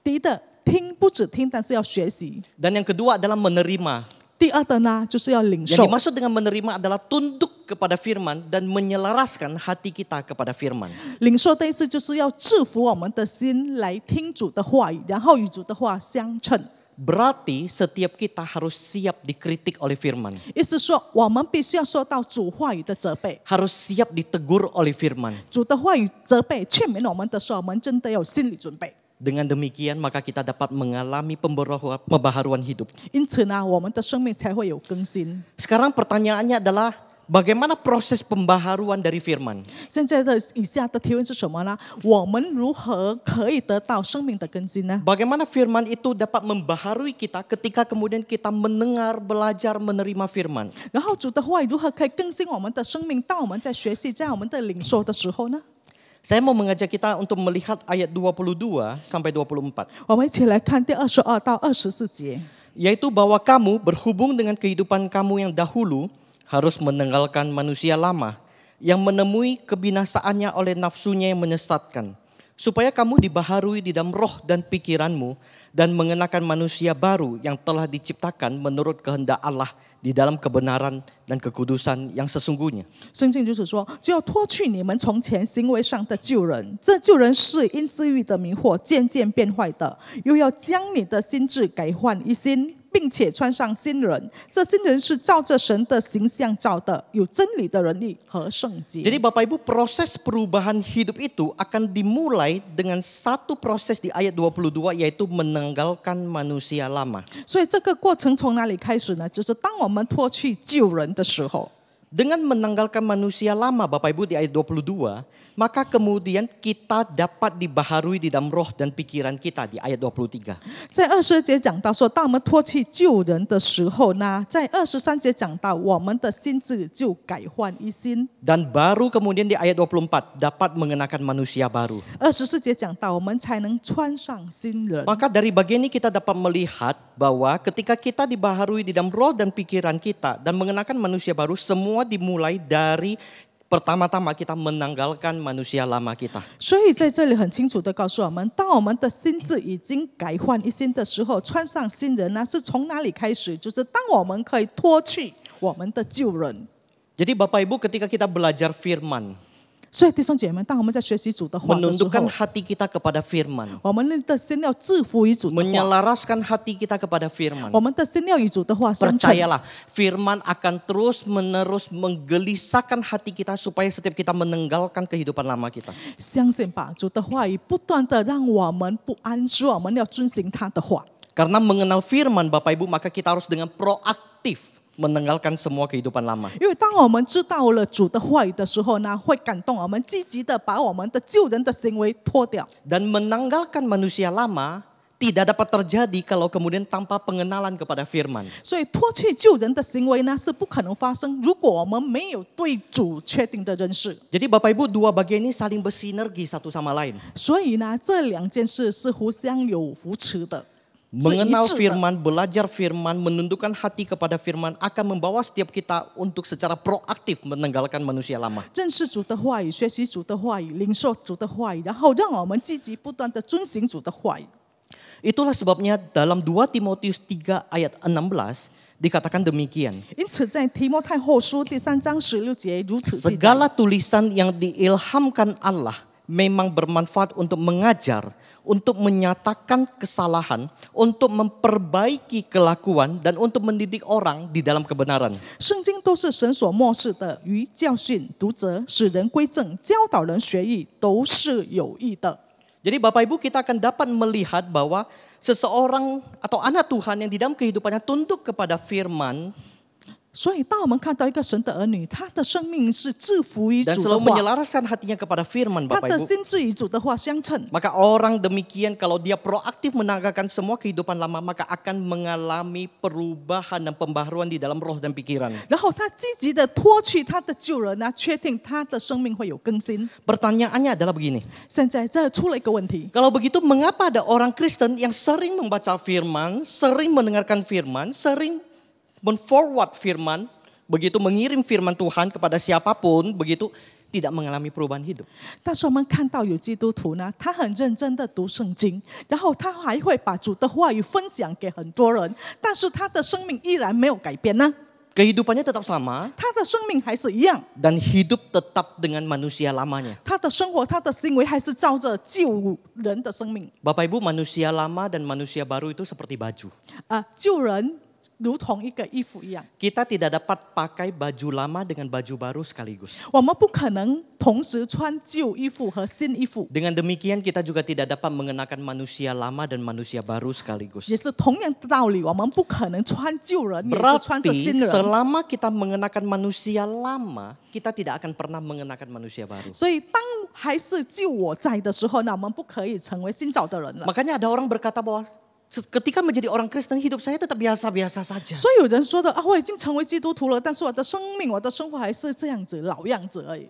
[SPEAKER 3] 第一的听不只听，但是要学习。
[SPEAKER 4] Dan yang kedua adalah menerima.
[SPEAKER 3] 第二的呢，就是要领
[SPEAKER 4] Yang
[SPEAKER 3] 受。
[SPEAKER 4] dimaksud dengan menerima adalah tunduk kepada firman dan menyelaraskan hati kita kepada firman.
[SPEAKER 3] 领受的意思就是要制服我们的心来听主的话语，然后与主的话相称。
[SPEAKER 4] Berarti setiap kita harus siap dikritik oleh firman.
[SPEAKER 3] 意思说，我们必须要受到主话语的责备。
[SPEAKER 4] Harus siap ditegur oleh firman.
[SPEAKER 3] 主的话语责备劝勉我们的时候，我们真的有心理准备。
[SPEAKER 4] Dengan demikian maka kita dapat mengalami pembaharuan hidup.
[SPEAKER 3] 因此呢，我们的生命才会有更新。
[SPEAKER 4] Sekarang pertanyaannya adalah bagaimana proses pembaharuan dari firman?
[SPEAKER 3] 现在的以下的提问是什么呢？我们如何可以得到生命的更新呢？
[SPEAKER 4] Bagaimana firman itu dapat membaharui kita ketika kemudian kita mendengar, belajar, menerima firman?
[SPEAKER 3] 然后主的话语如何可以更新我们的生命？当我们在学习、在我们的领受的时候呢？
[SPEAKER 4] Saya mau mengajak kita untuk melihat ayat 22 sampai 24.
[SPEAKER 3] 我们一起来看第22到24节。
[SPEAKER 4] Yaitu bahwa kamu berhubung dengan kehidupan kamu yang dahulu harus meninggalkan manusia lama yang menemui kebinasaannya oleh nafsunya yang menyesatkan. supaya kamu dibaharui di dalam roh dan pikiranmu dan mengenakan manusia baru yang telah diciptakan menurut kehendak Allah di dalam kebenaran dan kekudusan yang sesungguhnya.
[SPEAKER 5] 圣经就是说，就要脱去你们从前行为上的旧人，这旧人是因私欲的迷惑渐渐变坏的，又要将你的心智改换一新，并且穿上新人。这新人是照着神的形象造的，有真理的仁义和圣洁。
[SPEAKER 4] Jadi Bapak Ibu, proses perubahan hidup itu akan dimulai dengan satu proses di ayat 22, yaitu menanggalkan manusia lama.
[SPEAKER 5] 所以这个过程从哪里开始呢？就是当我们脱去旧人的时候。
[SPEAKER 4] Dengan menanggalkan manusia lama, Bapak Ibu, di ayat 22, maka kemudian kita dapat dibaharui di dalam roh dan pikiran kita di ayat 23.
[SPEAKER 5] 在20节讲到说，当我们脱去旧人的时候呢，在23节讲到我们的心智就改换一新。
[SPEAKER 4] Dan baru kemudian di ayat 24 dapat mengenakan manusia baru.
[SPEAKER 5] 24节讲到我们才能穿上新人。
[SPEAKER 4] Maka dari bagian ini kita dapat melihat bahwa ketika kita dibaharui di dalam roh dan pikiran kita dan mengenakan manusia baru, semua dimulai dari pertama-tama kita menanggalkan manusia lama kita.
[SPEAKER 5] 所以在这里很清楚的告诉我们，当我们的心智已经改换一新的时候，穿上新人呢，是从哪里开始？就是当我们可以脱去我们的旧人。
[SPEAKER 4] Jadi Bapak Ibu, ketika kita belajar firman,
[SPEAKER 5] 所以弟兄姐妹，当我们在学习主的话的时候，
[SPEAKER 4] menundukkan hati kita kepada firman,
[SPEAKER 5] 我们的心要制服于主的话，
[SPEAKER 4] menyelaraskan hati kita kepada firman.
[SPEAKER 5] 我们的心要与主的话相称。
[SPEAKER 4] Percayalah, firman akan terus-menerus menggelisahkan hati kita supaya setiap kita meninggalkan kehidupan lama kita.
[SPEAKER 5] 相信吧，主的话语不断的让我们不安，说我们要遵行他的话。
[SPEAKER 4] Karena mengenal firman Bapak Ibu, maka kita harus dengan proaktif meninggalkan semua kehidupan lama.
[SPEAKER 5] 因为当我们知道了主的话语的时候呢，会感动我们积极的把我们的旧人的行为脱掉。
[SPEAKER 4] Dan menanggalkan manusia lama tidak dapat terjadi kalau kemudian tanpa pengenalan kepada firman.
[SPEAKER 5] 所以脱去旧人的行为呢，是不可能发生，如果我们没有对主确定的认识。
[SPEAKER 4] Jadi Bapak Ibu, dua bagian ini saling bersinergi satu sama lain.
[SPEAKER 5] 所以呢，这两件事是互相有扶持的。
[SPEAKER 4] Mengenal firman, belajar firman, menundukkan hati kepada firman akan membawa setiap kita untuk secara proaktif meninggalkan manusia lama.
[SPEAKER 5] 认识主的话语，学习主的话语，领受主的话语，然后让我们积极不断的遵行主的话语。
[SPEAKER 4] Itulah sebabnya dalam 2 Timotius 3 ayat 16 dikatakan demikian.
[SPEAKER 5] 因此，在提摩太后书第3章16节如此记载。
[SPEAKER 4] Segala tulisan yang diilhamkan Allah memang bermanfaat untuk mengajar, untuk menyatakan kesalahan, untuk memperbaiki kelakuan, dan untuk mendidik orang di dalam kebenaran.
[SPEAKER 5] 圣经都是神所默示的，于教训、读责、使人归正、教导人学义，都是有益的。
[SPEAKER 4] Jadi Bapak Ibu, kita akan dapat melihat bahwa seseorang atau anak Tuhan yang di dalam kehidupannya tunduk kepada firman
[SPEAKER 5] 所以，当我们看到一个神的儿女，他的生命是制服于
[SPEAKER 4] dan
[SPEAKER 5] 主的
[SPEAKER 4] selalu
[SPEAKER 5] 话，
[SPEAKER 4] menyelaraskan hatinya kepada firman
[SPEAKER 5] 他
[SPEAKER 4] Bapak
[SPEAKER 5] 的
[SPEAKER 4] Ibu,
[SPEAKER 5] 心智与主的话相称。
[SPEAKER 4] maka orang demikian kalau dia proaktif menanggalkan semua kehidupan lama, maka akan mengalami perubahan dan pembaharuan di dalam roh dan pikiran.
[SPEAKER 5] 然后他积极的脱去他的旧人呢，确定他的生命会有更新。
[SPEAKER 4] Pertanyaannya adalah begini,
[SPEAKER 5] 现在这出了一个问题，
[SPEAKER 4] kalau begitu mengapa ada orang Kristen yang sering membaca firman, sering mendengarkan firman, sering men-forward firman, begitu mengirim firman Tuhan kepada siapapun, begitu tidak mengalami perubahan hidup.
[SPEAKER 5] 但是我们看到有基督徒呢，他很认真的读圣经，然后他还会把主的话语分享给很多人，但是他的生命依然没有改变呢，
[SPEAKER 4] Kehidupannya tetap sama
[SPEAKER 5] 他的生命还是一样，
[SPEAKER 4] dan hidup tetap dengan manusia lamanya.
[SPEAKER 5] 他的生活、他的行为还是照着旧人的生命。
[SPEAKER 4] Bapak Ibu, manusia lama dan manusia baru itu seperti baju.
[SPEAKER 5] 旧人如同一个衣服一样，
[SPEAKER 4] Kita tidak dapat pakai baju lama dengan baju baru sekaligus.
[SPEAKER 5] 我们不可能同时穿旧衣服和新衣服。
[SPEAKER 4] Dengan demikian kita juga tidak dapat mengenakan manusia lama dan manusia baru sekaligus.
[SPEAKER 5] 也是同样的道理，我们不可能穿旧人，也是穿着新
[SPEAKER 4] Berarti
[SPEAKER 5] 人。
[SPEAKER 4] selama kita mengenakan manusia lama, kita tidak akan pernah mengenakan manusia baru.
[SPEAKER 5] 所以，当还是旧我在的时候呢，我们不可以成为新造的人了。
[SPEAKER 4] Makanya ada orang berkata bahwa ketika menjadi orang Kristen, hidup saya tetap biasa-biasa saja.
[SPEAKER 5] 所以有人说的我已经成为基督徒了，但是我的生命、我的生活还是这样子，老样子而已。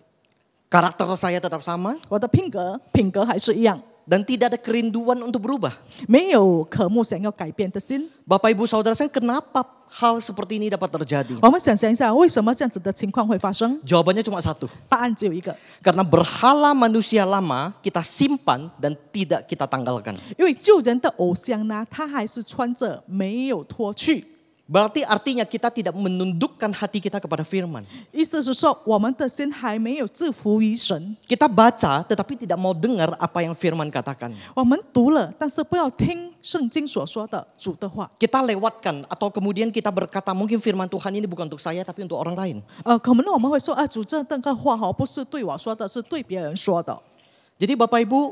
[SPEAKER 4] Karakter saya tetap sama,
[SPEAKER 5] 我的品格还是一样，
[SPEAKER 4] dan tidak ada kerinduan untuk berubah.
[SPEAKER 5] 没有渴慕想要改变的心。
[SPEAKER 4] Bapak Ibu Saudara sekalian, kenapa hal seperti ini dapat terjadi?
[SPEAKER 5] 我们想象一下，为什么这样子的情况会发生？
[SPEAKER 4] Jawabannya cuma satu.
[SPEAKER 5] 答案只有一个，
[SPEAKER 4] Karena berhala manusia lama kita simpan dan tidak kita tanggalkan.
[SPEAKER 5] 因为旧人的偶像呢，他还是穿着没有脱去。
[SPEAKER 4] Berarti artinya kita tidak menundukkan hati kita kepada firman.
[SPEAKER 5] 意思是说，我们的心还没有制服于神。
[SPEAKER 4] Kita baca tetapi tidak mau dengar apa yang firman katakan.
[SPEAKER 5] 我们读了，但是不要听圣经所说的主的话。
[SPEAKER 4] Kita lewatkan atau kemudian kita berkata mungkin firman Tuhan ini bukan untuk saya tapi untuk orang lain.
[SPEAKER 5] 可能我们会说，主这个话不是对我说的，是对别人说的。
[SPEAKER 4] Jadi Bapak Ibu,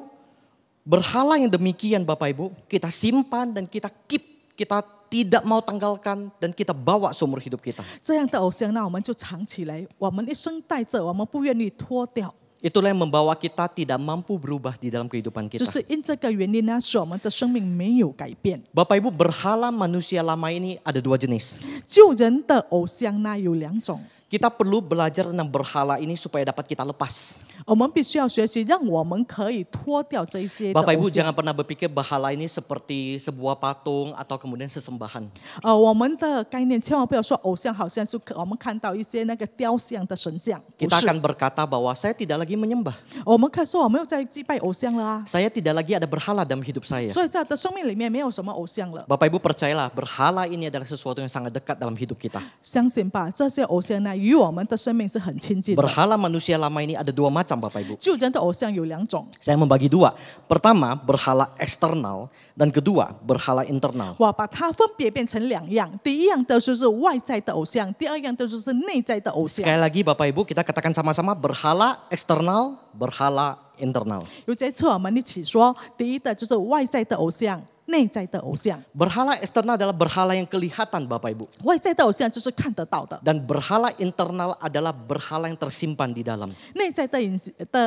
[SPEAKER 4] berhala yang demikian Bapak Ibu, kita simpan dan kita keep, kita tidak mau tanggalkan dan kita bawa seumur hidup kita.
[SPEAKER 5] 这样的偶像呢，我们就藏起来，我们一生带着，我们不愿意脱掉。
[SPEAKER 4] Itulah yang membawa kita tidak mampu berubah di dalam kehidupan
[SPEAKER 5] 就
[SPEAKER 4] kita.
[SPEAKER 5] 是因这个原因呢，使我们的生命没有改变。
[SPEAKER 4] Bapak Ibu, berhala manusia lama ini ada dua jenis.
[SPEAKER 5] 救人的偶像呢有两种，
[SPEAKER 4] Kita perlu belajar tentang berhala ini supaya dapat kita lepas.
[SPEAKER 5] 我们必须要学习，让我们可以脱掉这一些的
[SPEAKER 4] Bapak
[SPEAKER 5] 偶
[SPEAKER 4] Ibu
[SPEAKER 5] 像。
[SPEAKER 4] jangan pernah berpikir berhala ini seperti sebuah patung atau kemudian sesembahan.
[SPEAKER 5] 我们的概念千万不要说偶像好像是我们看到一些那个雕像的神像，不
[SPEAKER 4] Kita
[SPEAKER 5] 是。
[SPEAKER 4] akan berkata bahwa saya tidak lagi menyembah.
[SPEAKER 5] 我们看说我们又在祭拜偶像了啊，
[SPEAKER 4] Saya tidak lagi ada berhala dalam hidup saya.
[SPEAKER 5] 所以在我的生命里面没有什么偶像了。
[SPEAKER 4] Bapak Ibu percayalah, berhala ini adalah sesuatu yang sangat dekat dalam hidup kita.
[SPEAKER 5] 相信吧，这些偶像呢与我们的生命是很亲近的。
[SPEAKER 4] Berhala manusia lama ini ada dua macam Bapak Ibu.
[SPEAKER 5] 救人的偶像有两种，
[SPEAKER 4] Saya membagi dua. Pertama, berhala eksternal dan kedua, berhala internal.
[SPEAKER 5] 我把它分别变成两样。第一样的就是外在的偶像，第二样的就是内在的偶像。
[SPEAKER 4] Sekali lagi Bapak Ibu kita katakan sama-sama berhala eksternal, berhala internal.
[SPEAKER 5] 有这次我们一起说，第一的就是外在的偶像，内在的偶像。
[SPEAKER 4] Berhala eksternal adalah berhala yang kelihatan Bapak Ibu.
[SPEAKER 5] 外在的偶像就是看得到的，
[SPEAKER 4] Dan berhala internal adalah berhala yang tersimpan di dalam.
[SPEAKER 5] 内在的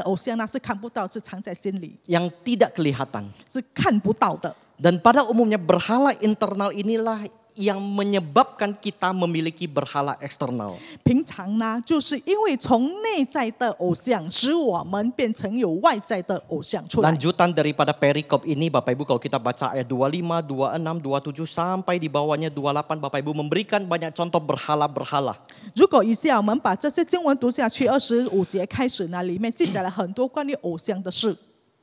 [SPEAKER 5] 偶像呢是看不到，是藏在心里，
[SPEAKER 4] Yang tidak kelihatan.
[SPEAKER 5] 是看不到的。
[SPEAKER 4] Dan pada umumnya berhala internal inilah yang menyebabkan kita memiliki berhala eksternal.
[SPEAKER 5] 平常呢，就是因为从内在的偶像，使我们变成有外在的偶像出来。
[SPEAKER 4] Lanjutan daripada perikop ini Bapak Ibu kalau kita baca ayat 25, 26, 27 sampai di bawahnya 28 Bapak Ibu memberikan banyak contoh berhala-berhala.
[SPEAKER 5] 如果以下我们把这些经文读下去，25节开始呢，里面记载了很多关于偶像的事。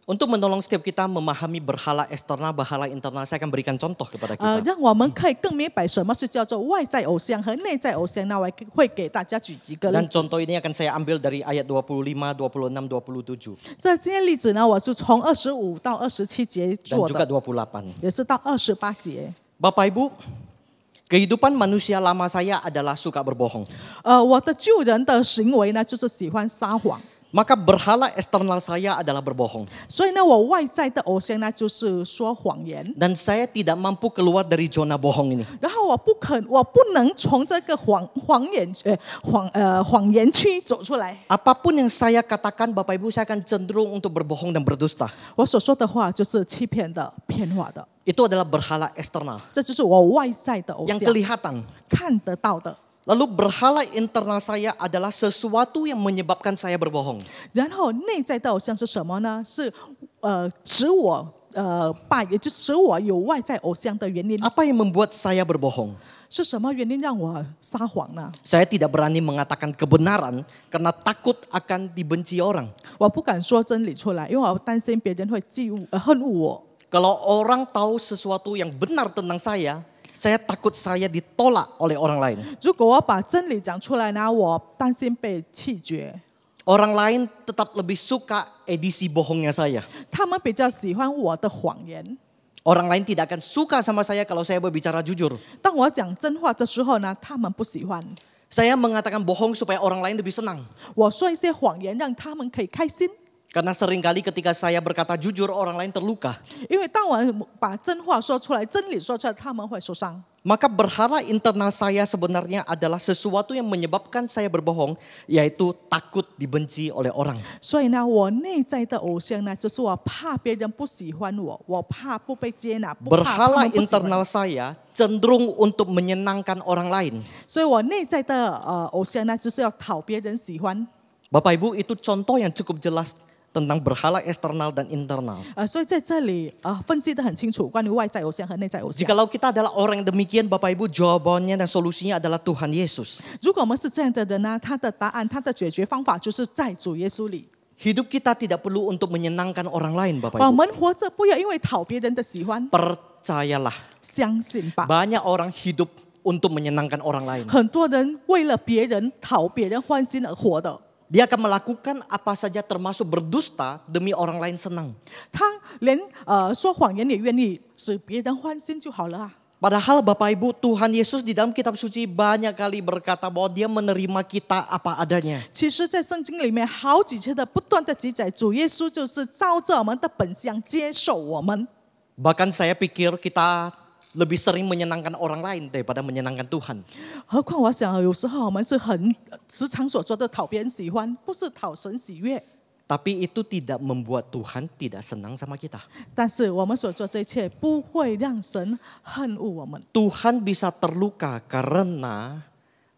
[SPEAKER 4] Untuk menolong setiap kita memahami berhala eksternal, berhala internal, saya akan berikan contoh kepada kita.
[SPEAKER 5] 让我们可以更明白什么是叫做外在偶像和内在偶像。那我会给大家举几个例
[SPEAKER 4] Dan
[SPEAKER 5] 子。
[SPEAKER 4] contoh ini akan saya ambil dari ayat 25, 26, 27.
[SPEAKER 5] 这些例子呢，我是从25到27节
[SPEAKER 4] Dan
[SPEAKER 5] 做
[SPEAKER 4] juga
[SPEAKER 5] 的，
[SPEAKER 4] 28.
[SPEAKER 5] 也是到28节。
[SPEAKER 4] Bapak Ibu, kehidupan manusia lama saya adalah suka berbohong.
[SPEAKER 5] 我的救人的行为呢，就是喜欢撒谎。
[SPEAKER 4] Maka berhala eksternal saya adalah berbohong.
[SPEAKER 5] 所以呢，我外在的偶像呢，就是说谎言。
[SPEAKER 4] Dan saya tidak mampu keluar dari zona bohong ini.
[SPEAKER 5] 然后我不能从这个谎言区走出来。
[SPEAKER 4] Apapun yang saya katakan Bapak Ibu saya akan cenderung untuk berbohong dan berdusta.
[SPEAKER 5] 我所说的话就是欺骗的、骗话的，
[SPEAKER 4] Itu adalah berhala eksternal
[SPEAKER 5] 这就是我外在的偶
[SPEAKER 4] yang
[SPEAKER 5] 像，
[SPEAKER 4] kelihatan.
[SPEAKER 5] 看得到的。
[SPEAKER 4] Lalu berhala internal saya adalah sesuatu yang menyebabkan saya berbohong.
[SPEAKER 5] 然后内在的偶像是什么呢？是使我也就使我有外在偶像的原因。
[SPEAKER 4] Apa yang membuat saya berbohong?
[SPEAKER 5] 是什么原因让我撒谎呢？
[SPEAKER 4] Saya tidak berani mengatakan kebenaran karena takut akan dibenci orang.
[SPEAKER 5] 我不敢说真理出来，因为我担心别人会恨恶我。
[SPEAKER 4] Kalau orang tahu sesuatu yang benar tentang saya takut saya ditolak oleh orang lain.
[SPEAKER 5] 如果我把真理讲出来呢，我担心被弃绝。
[SPEAKER 4] Orang lain tetap lebih suka edisi bohongnya saya.
[SPEAKER 5] 他们比较喜欢我的谎言。
[SPEAKER 4] Orang lain tidak akan suka sama saya kalau saya berbicara jujur.
[SPEAKER 5] 当我讲真话的时候呢，他们不喜欢。
[SPEAKER 4] Saya mengatakan bohong supaya orang lain lebih senang.
[SPEAKER 5] 我说一些谎言，让他们可以开心。
[SPEAKER 4] Karena seringkali ketika saya berkata jujur orang lain terluka.
[SPEAKER 5] 因为当我把真话说出来、真理说出来，他们会受伤。
[SPEAKER 4] Maka berhala internal saya sebenarnya adalah sesuatu yang menyebabkan saya berbohong, yaitu takut dibenci oleh orang.
[SPEAKER 5] 所以呢，我内在的偶像呢，就是我怕别人不喜欢我，我怕不被接纳，不怕他
[SPEAKER 4] Berhala
[SPEAKER 5] 们不喜欢
[SPEAKER 4] internal saya cenderung untuk menyenangkan orang lain.
[SPEAKER 5] 所以我内在的偶像呢，就是要讨别人喜欢。
[SPEAKER 4] Bapak Ibu, itu contoh yang cukup jelas tentang berhala eksternal dan internal.
[SPEAKER 5] 所以在这里分析得很清楚，关于外在偶像和内在偶像。
[SPEAKER 4] Jikalau kita adalah orang yang demikian, Bapak Ibu, jawabannya dan solusinya adalah Tuhan Yesus.
[SPEAKER 5] 如果我们是这样的人呢，他的答案、他的解决方法就是在主耶稣里。
[SPEAKER 4] Hidup kita tidak perlu untuk menyenangkan orang lain, Bapak
[SPEAKER 5] 我
[SPEAKER 4] Ibu.
[SPEAKER 5] 们活着不要因为讨别人的喜欢，
[SPEAKER 4] Percayalah,
[SPEAKER 5] 相信吧。
[SPEAKER 4] banyak orang hidup untuk menyenangkan orang lain.
[SPEAKER 5] 很多人为了别人讨别人欢心而活的，
[SPEAKER 4] Dia akan melakukan apa saja termasuk berdusta demi orang lain senang.
[SPEAKER 5] 他连说谎言也愿意使别人欢心就好了啊。
[SPEAKER 4] Padahal Bapak Ibu, Tuhan Yesus di dalam kitab suci banyak kali berkata bahwa dia menerima kita apa adanya.
[SPEAKER 5] 其实，在圣经里面好几次的不断的记载，主耶稣就是照着我们的本相接受我们。
[SPEAKER 4] Bahkan saya pikir kita lebih sering menyenangkan orang lain daripada menyenangkan Tuhan.
[SPEAKER 5] 何况我想，有时候我们是很时常所说的讨别人喜欢，不是讨神喜悦。
[SPEAKER 4] Tapi itu tidak membuat Tuhan tidak senang sama kita.
[SPEAKER 5] 但是我们所做这一切不会让神恨恶我们。
[SPEAKER 4] Tuhan bisa terluka karena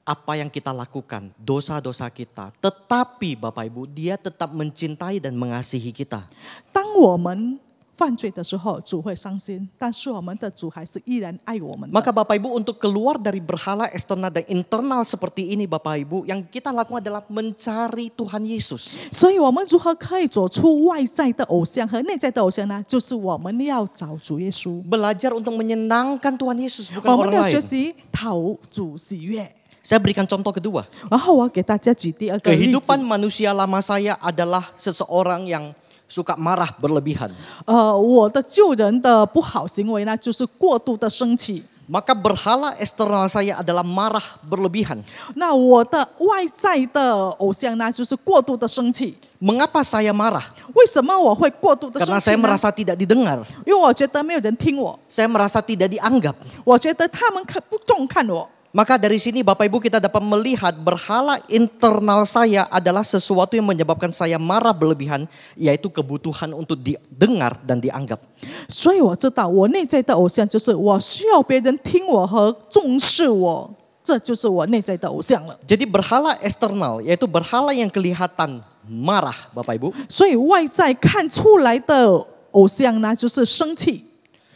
[SPEAKER 4] apa yang kita lakukan, dosa-dosa kita. Tetapi Bapak Ibu, dia tetap mencintai dan mengasihi kita.
[SPEAKER 5] 当我们犯罪的时候，主会伤心，但是我们的主还是依然爱我们的。
[SPEAKER 4] Maka Bapak Ibu, untuk keluar dari berhala eksternal dan internal seperti ini Bapak Ibu, yang kita lakukan adalah mencari Tuhan Yesus.
[SPEAKER 5] 所以我们如何可以走出外在的偶像和内在的偶像呢？就是我们要找主耶稣，
[SPEAKER 4] Belajar untuk menyenangkan Tuhan Yesus, bukan
[SPEAKER 5] 我们
[SPEAKER 4] orang
[SPEAKER 5] 要学
[SPEAKER 4] lain.
[SPEAKER 5] 习讨主喜悦。
[SPEAKER 4] Saya berikan contoh kedua.
[SPEAKER 5] 然后我给大家举第二个例子。
[SPEAKER 4] Kehidupan manusia lama saya adalah seseorang yang suka marah berlebihan.
[SPEAKER 5] 我的救人的不好行为呢，就是过度的生气。
[SPEAKER 4] Maka berhala eksternal saya adalah marah berlebihan.
[SPEAKER 5] 那我的外在的偶像呢，就是过度的生气。
[SPEAKER 4] Mengapa saya marah?
[SPEAKER 5] 为什么我会过度的
[SPEAKER 4] Karena
[SPEAKER 5] 生气
[SPEAKER 4] saya
[SPEAKER 5] 呢？
[SPEAKER 4] merasa tidak didengar.
[SPEAKER 5] 因为我觉得没有人听我，
[SPEAKER 4] Saya merasa tidak dianggap.
[SPEAKER 5] 我觉得他们不重看我。
[SPEAKER 4] Maka dari sini Bapak Ibu kita dapat melihat berhala internal saya adalah sesuatu yang menyebabkan saya marah berlebihan, yaitu kebutuhan untuk didengar dan dianggap.
[SPEAKER 5] 所以我知道，我内在的偶像就是我需要别人听我和重视我，这就是我内在的偶像了。
[SPEAKER 4] Jadi berhala eksternal yaitu berhala yang kelihatan marah Bapak Ibu.
[SPEAKER 5] 所以外在看出来的偶像呢，就是生气。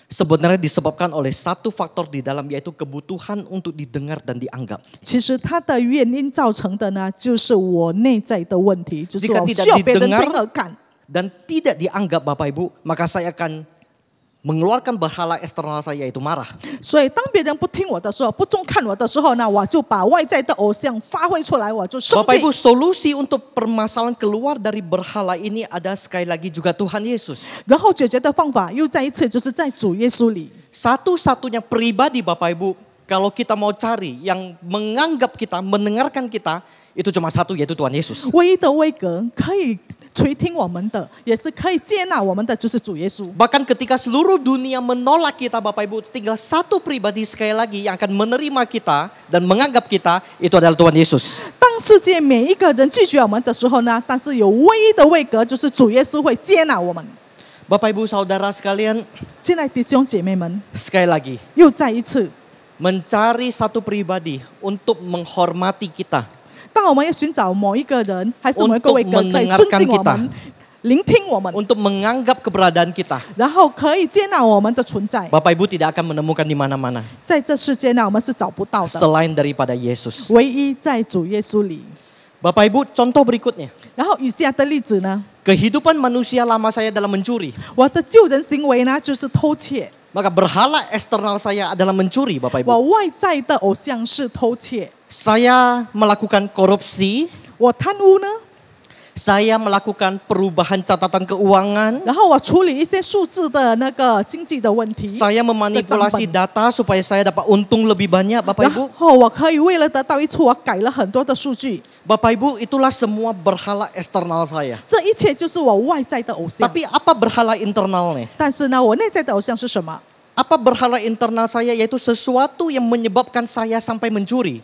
[SPEAKER 4] Sebenarnya disebabkan oleh satu faktor di dalam yaitu kebutuhan untuk didengar dan dianggap.
[SPEAKER 5] 其实它的原因造成的呢，就是我内在的问题，就是我
[SPEAKER 4] Jika
[SPEAKER 5] 需要别人
[SPEAKER 4] tidak
[SPEAKER 5] 听而看。
[SPEAKER 4] Dan tidak dianggap Bapak Ibu, maka saya akan mengeluarkan berhala eksternal saya yaitu marah.
[SPEAKER 5] 所以当别人不听我的时候，不重看我的时候呢，我就把外在的偶像发挥出来，我就生
[SPEAKER 4] Bapak Ibu,
[SPEAKER 5] 气。
[SPEAKER 4] solusi untuk permasalahan keluar dari berhala ini ada sekali lagi juga Tuhan Yesus.
[SPEAKER 5] 然后解决的方法又再一次就是在主耶稣里。
[SPEAKER 4] Satu-satunya pribadi Bapak Ibu, kalau kita mau cari yang menganggap kita, mendengarkan kita, itu cuma satu yaitu Tuhan Yesus.
[SPEAKER 5] 唯一的威格可以垂听我们的，也是可以接纳我们的，就是主耶稣。
[SPEAKER 4] Bahkan ketika seluruh dunia menolak kita Bapak Ibu, tinggal satu pribadi sekali lagi yang akan menerima kita dan menganggap kita, itu adalah Tuhan Yesus.
[SPEAKER 5] 当世界每一个人拒绝我们的时候呢，但是有唯一的位格，就是主耶稣会接纳我们。
[SPEAKER 4] Bapak Ibu Saudara sekalian,
[SPEAKER 5] 亲爱的弟兄姐妹们，
[SPEAKER 4] sekali lagi,
[SPEAKER 5] 又再一次，
[SPEAKER 4] mencari satu pribadi untuk menghormati kita.
[SPEAKER 5] 当我们要寻找某一个人，还是某一个位格可以尊敬我们、聆听我们，
[SPEAKER 4] Untuk menganggap keberadaan kita.
[SPEAKER 5] 然后可以接纳我们的存在，
[SPEAKER 4] Bapak Ibu tidak akan menemukan di mana-mana
[SPEAKER 5] 在这世界呢，我们是找不到的，
[SPEAKER 4] selain daripada Yesus.
[SPEAKER 5] 唯一在主耶稣里。
[SPEAKER 4] Bapak Ibu, contoh berikutnya.
[SPEAKER 5] 然后以下的例子呢，
[SPEAKER 4] Kehidupan manusia lama saya adalah mencuri.
[SPEAKER 5] 我的救人行为呢，就是偷窃。
[SPEAKER 4] Maka berhala eksternal saya adalah mencuri, Bapak Ibu.
[SPEAKER 5] 我外在的偶像是偷窃，
[SPEAKER 4] Saya melakukan korupsi,
[SPEAKER 5] 我贪污呢，
[SPEAKER 4] saya melakukan perubahan catatan keuangan,
[SPEAKER 5] 然后我处理一些数字的那个经济的问题，
[SPEAKER 4] saya memanipulasi data supaya saya dapat untung lebih banyak, Bapak
[SPEAKER 5] 然
[SPEAKER 4] Ibu.
[SPEAKER 5] 后我可以为了得到益处，我改了很多的数据，
[SPEAKER 4] Bapak Ibu, itulah semua berhala eksternal saya.
[SPEAKER 5] 这一切就是我外在的偶像。
[SPEAKER 4] Tapi apa berhala internalnya?
[SPEAKER 5] 但是呢，我内在的偶像是什么？
[SPEAKER 4] Apa berhala internal saya? Yaitu sesuatu yang menyebabkan saya sampai mencuri.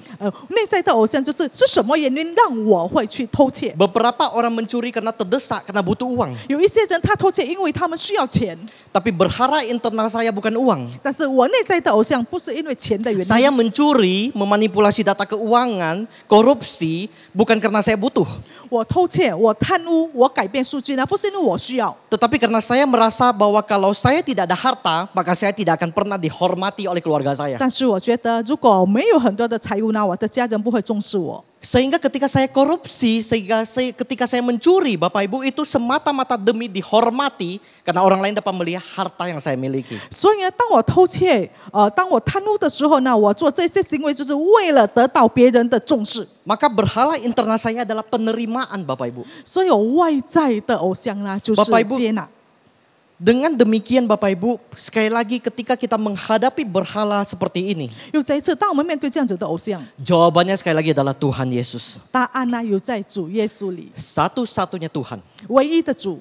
[SPEAKER 5] 内在的偶像是什么原因让我会去偷窃？
[SPEAKER 4] Beberapa orang mencuri karena terdesak, karena butuh uang.
[SPEAKER 5] 有一些人他偷窃，因为他们需要钱。
[SPEAKER 4] Tapi berhala internal saya bukan uang.
[SPEAKER 5] 但是我内在的偶像不是因为钱的原因。
[SPEAKER 4] Saya mencuri, memanipulasi data keuangan, korupsi, bukan karena saya butuh.
[SPEAKER 5] 我偷窃，我贪污，我改变数据呢，不是因为我需要，
[SPEAKER 4] Tetapi karena saya merasa bahwa kalau saya tidak ada harta, maka saya tidak akan pernah dihormati oleh keluarga saya.
[SPEAKER 5] 但是我觉得如果没有很多的财物呢，我的家人不会重视我。
[SPEAKER 4] Sehingga ketika saya korupsi, ketika saya mencuri, Bapak Ibu, itu semata-mata demi dihormati karena orang lain dapat melihat harta yang saya miliki.
[SPEAKER 5] 所以呢，当我偷窃，当我贪污的时候呢，我做这些行为就是为了得到别人的重视。
[SPEAKER 4] Maka berhala internal saya adalah penerimaan, Bapak Ibu.
[SPEAKER 5] 所以有外在的偶像呢，就是
[SPEAKER 4] Bapak Ibu
[SPEAKER 5] 接纳。
[SPEAKER 4] Dengan demikian Bapak Ibu, sekali lagi ketika kita menghadapi berhala seperti ini,
[SPEAKER 5] 又再一次，当我们面对这样子的偶像，
[SPEAKER 4] jawabannya sekali lagi adalah Tuhan Yesus.
[SPEAKER 5] 答案呢有在主耶稣里，
[SPEAKER 4] Satu-satunya Tuhan
[SPEAKER 5] 唯一的主，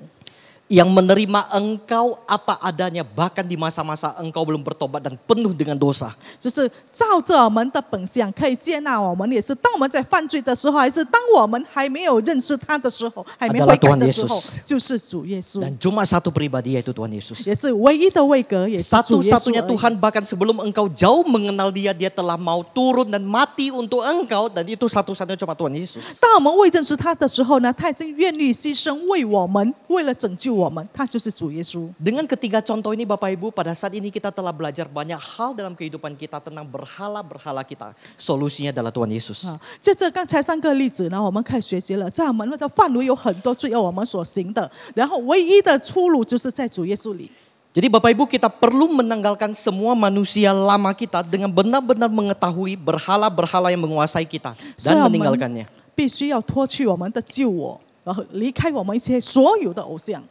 [SPEAKER 4] yang menerima engkau apa adanya, bahkan di masa-masa engkau belum bertobat dan penuh dengan dosa.
[SPEAKER 5] 就是照着我们的本相可以接纳我们，也是当我们在犯罪的时候，还是当我们还没有认识他的时候，还没悔改的时候，就是主耶稣，
[SPEAKER 4] Dan cuma satu pribadi yaitu Tuhan Yesus.
[SPEAKER 5] 也是唯一的位格，也是主耶稣
[SPEAKER 4] Satu-satunya
[SPEAKER 5] 而已。
[SPEAKER 4] Tuhan, bahkan sebelum engkau jauh mengenal dia, dia telah mau turun dan mati untuk engkau, dan itu satu-satunya cuma Tuhan Yesus.
[SPEAKER 5] 当我们未认识他的时候呢，他已经愿意牺牲为我们，为了拯救我们，他就是主耶稣。
[SPEAKER 4] Dengan ketiga contoh ini Bapak Ibu, pada saat ini kita telah belajar banyak hal dalam kehidupan kita tentang berhala-berhala kita. Solusinya adalah Tuhan Yesus.
[SPEAKER 5] 接着刚才三个例子呢，我们可以学习了，在我们的范围有很多罪恶我们所行的，然后唯一的出路就是在主耶稣里。
[SPEAKER 4] Jadi Bapak Ibu, kita perlu menanggalkan semua manusia lama kita dengan benar-benar mengetahui berhala-berhala yang menguasai kita dan meninggalkannya.
[SPEAKER 5] 必须要脱去我们的旧我，然后离开我们一些所有的偶像。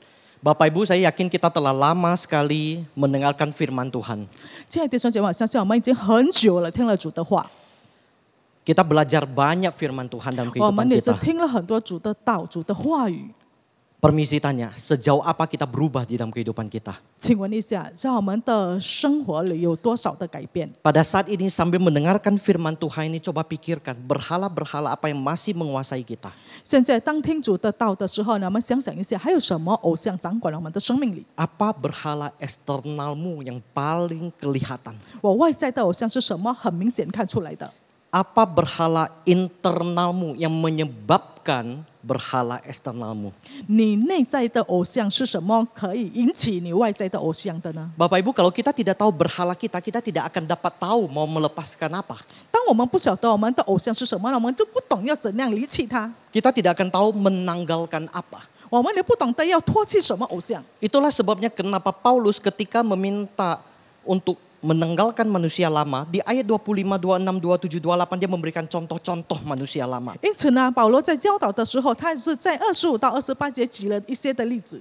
[SPEAKER 4] Bapak Ibu, saya yakin kita telah lama sekali mendengarkan firman Tuhan.
[SPEAKER 5] 亲爱的弟兄姐妹，我相信我们已经很久了听了主的话，
[SPEAKER 4] Kita belajar banyak firman Tuhan dalam
[SPEAKER 5] 我们
[SPEAKER 4] kehidupan
[SPEAKER 5] 也是
[SPEAKER 4] kita.
[SPEAKER 5] 听了很多主的道、主的话语。
[SPEAKER 4] Permisi tanya, sejauh apa kita berubah di dalam kehidupan kita?
[SPEAKER 5] 请问一下，在我们的生活里有多少的改变？
[SPEAKER 4] Pada saat ini sambil mendengarkan firman Tuhan ini, coba pikirkan berhala-berhala apa yang masih menguasai kita.
[SPEAKER 5] 现在当听主的道的时候呢，我们想想一下，还有什么偶像掌管了我们的生命里？
[SPEAKER 4] Apa berhala eksternalmu yang paling kelihatan?
[SPEAKER 5] 我外在的偶像是什么？很明显看出来的。
[SPEAKER 4] Apa berhala internalmu yang menyebabkan berhala eksternalmu?
[SPEAKER 5] 你内在的偶像是什么？可以引起你外在的偶像的呢？
[SPEAKER 4] Bapak Ibu, kalau kita tidak tahu berhala kita, kita tidak akan dapat tahu mau melepaskan apa.
[SPEAKER 5] 当我们不晓得我们的偶像是什么，我们就不懂要怎样离弃它，
[SPEAKER 4] Kita tidak akan tahu menanggalkan apa.
[SPEAKER 5] 我们也不懂得要脱弃什么偶像。
[SPEAKER 4] Itulah sebabnya kenapa Paulus ketika meminta untuk menanggalkan manusia lama, di ayat 25, 26, 27, 28 dia memberikan contoh-contoh manusia lama.
[SPEAKER 5] 因此呢，保罗在教导的时候，他是在25到28节举了一些的例子。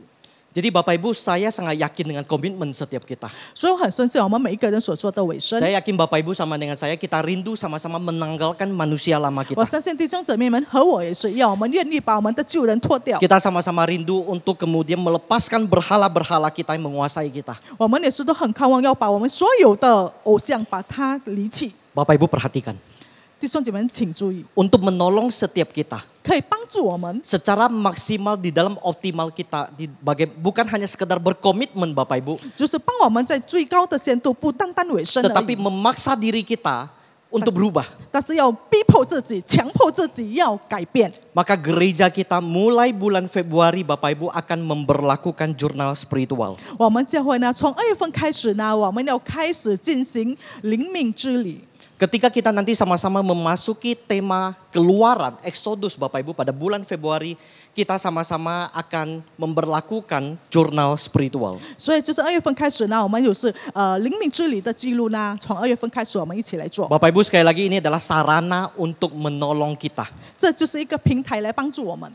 [SPEAKER 4] Jadi Bapak Ibu, saya sangat yakin dengan komitmen setiap kita.
[SPEAKER 5] 所以我很深信我们每一个人所做的委身。
[SPEAKER 4] Saya yakin Bapak Ibu sama dengan saya, kita rindu sama-sama menanggalkan manusia lama
[SPEAKER 5] 我
[SPEAKER 4] kita.
[SPEAKER 5] 相信弟兄姊妹们和我也是一样，我们愿意把我们的旧人脱掉。
[SPEAKER 4] Kita sama-sama rindu untuk kemudian melepaskan berhala-berhala kita yang menguasai kita.
[SPEAKER 5] 我们也是都很渴望要把我们所有的偶像把它离弃。
[SPEAKER 4] Bapak Ibu perhatikan,
[SPEAKER 5] 弟兄姐妹们请注意，
[SPEAKER 4] untuk menolong setiap kita
[SPEAKER 5] 可以帮助我们
[SPEAKER 4] secara maksimal di dalam optimal kita, bukan hanya sekedar berkomitmen Bapak Ibu,
[SPEAKER 5] 就是帮我们在最高的限度不单单委身而
[SPEAKER 4] tetapi
[SPEAKER 5] 已，
[SPEAKER 4] memaksa diri kita untuk berubah.
[SPEAKER 5] 但是要逼迫自己、强迫自己要改变。
[SPEAKER 4] Maka gereja kita mulai bulan Februari Bapak Ibu akan memberlakukan jurnal spiritual.
[SPEAKER 5] 我们教会呢，从2月份开始呢，我们要开始进行灵命之旅。
[SPEAKER 4] Ketika kita nanti sama-sama memasuki tema keluaran, Exodus Bapak Ibu pada bulan Februari, kita sama-sama akan memberlakukan jurnal spiritual.
[SPEAKER 5] 所以就是2月份开始呢，我们有是灵命之旅的记录呢，从2月份开始我们一起来做。
[SPEAKER 4] Bapak Ibu sekali lagi ini adalah sarana untuk menolong kita.
[SPEAKER 5] 这就是一个平台来帮助我们。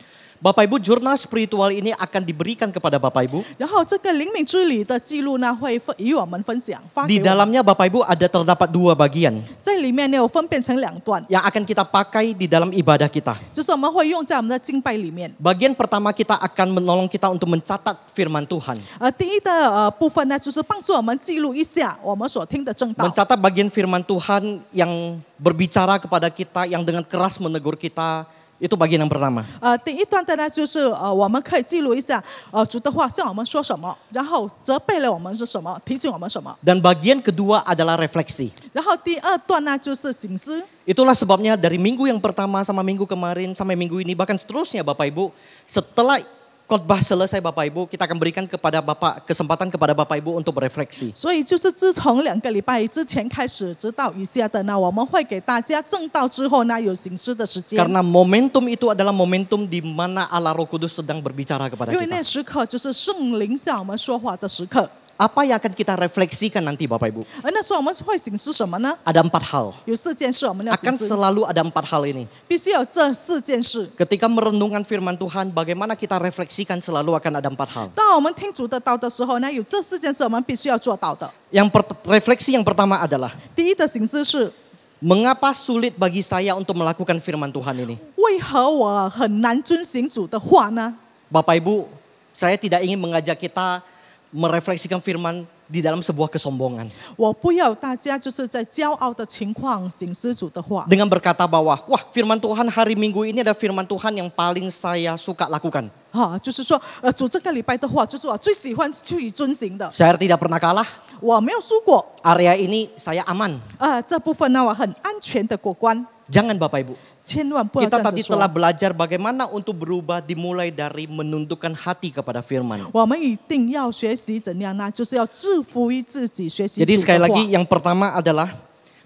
[SPEAKER 4] Bapak Ibu, jurnal spiritual ini akan diberikan kepada Bapak Ibu.
[SPEAKER 5] 然后这个灵敏之旅的记录呢，会与我们分享，发
[SPEAKER 4] Di
[SPEAKER 5] 给我们。
[SPEAKER 4] dalamnya Bapak Ibu ada terdapat 2 bagian
[SPEAKER 5] 在里面呢有分辨成2段，
[SPEAKER 4] yang akan kita pakai di dalam ibadah kita.
[SPEAKER 5] 就是我们会用在我们的敬拜里面。
[SPEAKER 4] Bagian pertama kita akan menolong kita untuk mencatat firman Tuhan.
[SPEAKER 5] 第一的部分呢，就是帮助我们记录一下我们所听的正道。
[SPEAKER 4] Mencatat bagian firman Tuhan yang berbicara kepada kita, yang dengan keras menegur kita. Itu bagian yang pertama.
[SPEAKER 5] 第一段的呢，就是我们可以记录一下主的话向我们说什么，然后责备了我们是什么，提醒我们什么。
[SPEAKER 4] Dan bagian kedua adalah refleksi.
[SPEAKER 5] 然后第2段呢，就是省思。
[SPEAKER 4] Itulah sebabnya dari minggu yang pertama sama minggu kemarin sampai minggu ini bahkan seterusnya Bapak Ibu, setelah khotbah selesai Bapak Ibu, kita akan berikan kepada kesempatan kepada Bapak Ibu untuk berefleksi.
[SPEAKER 5] 所以就是自从2个礼拜之前开始，直到以下的呢，我们会给大家正道之后呢，有醒思的时间。
[SPEAKER 4] Karena momentum itu adalah momentum di mana Allah Roh Kudus sedang berbicara kepada
[SPEAKER 5] 因为那
[SPEAKER 4] kita.
[SPEAKER 5] 时刻就是圣灵向我们说话的时刻。
[SPEAKER 4] Apa yang akan kita refleksikan nanti Bapak Ibu?
[SPEAKER 5] 那时候我们会醒思什么呢？
[SPEAKER 4] Ada 4 hal.
[SPEAKER 5] 有4件事我们要醒
[SPEAKER 4] Akan
[SPEAKER 5] 思，
[SPEAKER 4] selalu ada 4 hal ini.
[SPEAKER 5] 必须有这4件事。
[SPEAKER 4] Ketika merenungkan firman Tuhan, bagaimana kita refleksikan selalu akan ada 4 hal.
[SPEAKER 5] 当我们听主的道的时候呢，有这4件事我们必须要做到的。
[SPEAKER 4] Refleksi yang pertama adalah
[SPEAKER 5] 第一的醒思是，
[SPEAKER 4] mengapa sulit bagi saya untuk melakukan firman Tuhan ini?
[SPEAKER 5] 为何我很难遵行主的话呢？
[SPEAKER 4] Bapak Ibu, saya tidak ingin mengajak kita merefleksikan firman di dalam sebuah kesombongan.
[SPEAKER 5] 我不要大家就是在骄傲的情况醒思主的话，
[SPEAKER 4] Dengan berkata bahwa, wah firman Tuhan hari Minggu ini adalah firman Tuhan yang paling saya suka lakukan.
[SPEAKER 5] 就是说，主这个礼拜的话，就是我最喜欢去遵行的，
[SPEAKER 4] Saya tidak pernah kalah,
[SPEAKER 5] 我没有输过。
[SPEAKER 4] area ini saya aman.
[SPEAKER 5] 这部分呢，我很安全的过关。
[SPEAKER 4] Jangan Bapak Ibu.
[SPEAKER 5] 千万不要
[SPEAKER 4] Kita
[SPEAKER 5] 这样
[SPEAKER 4] tadi
[SPEAKER 5] 子说
[SPEAKER 4] telah。belajar bagaimana untuk berubah dimulai dari menundukkan hati kepada firman.
[SPEAKER 5] 我们一定要学习怎样呢？就是要制服于自己，学习
[SPEAKER 4] Jadi
[SPEAKER 5] 主
[SPEAKER 4] sekali
[SPEAKER 5] 的话
[SPEAKER 4] lagi。yang pertama adalah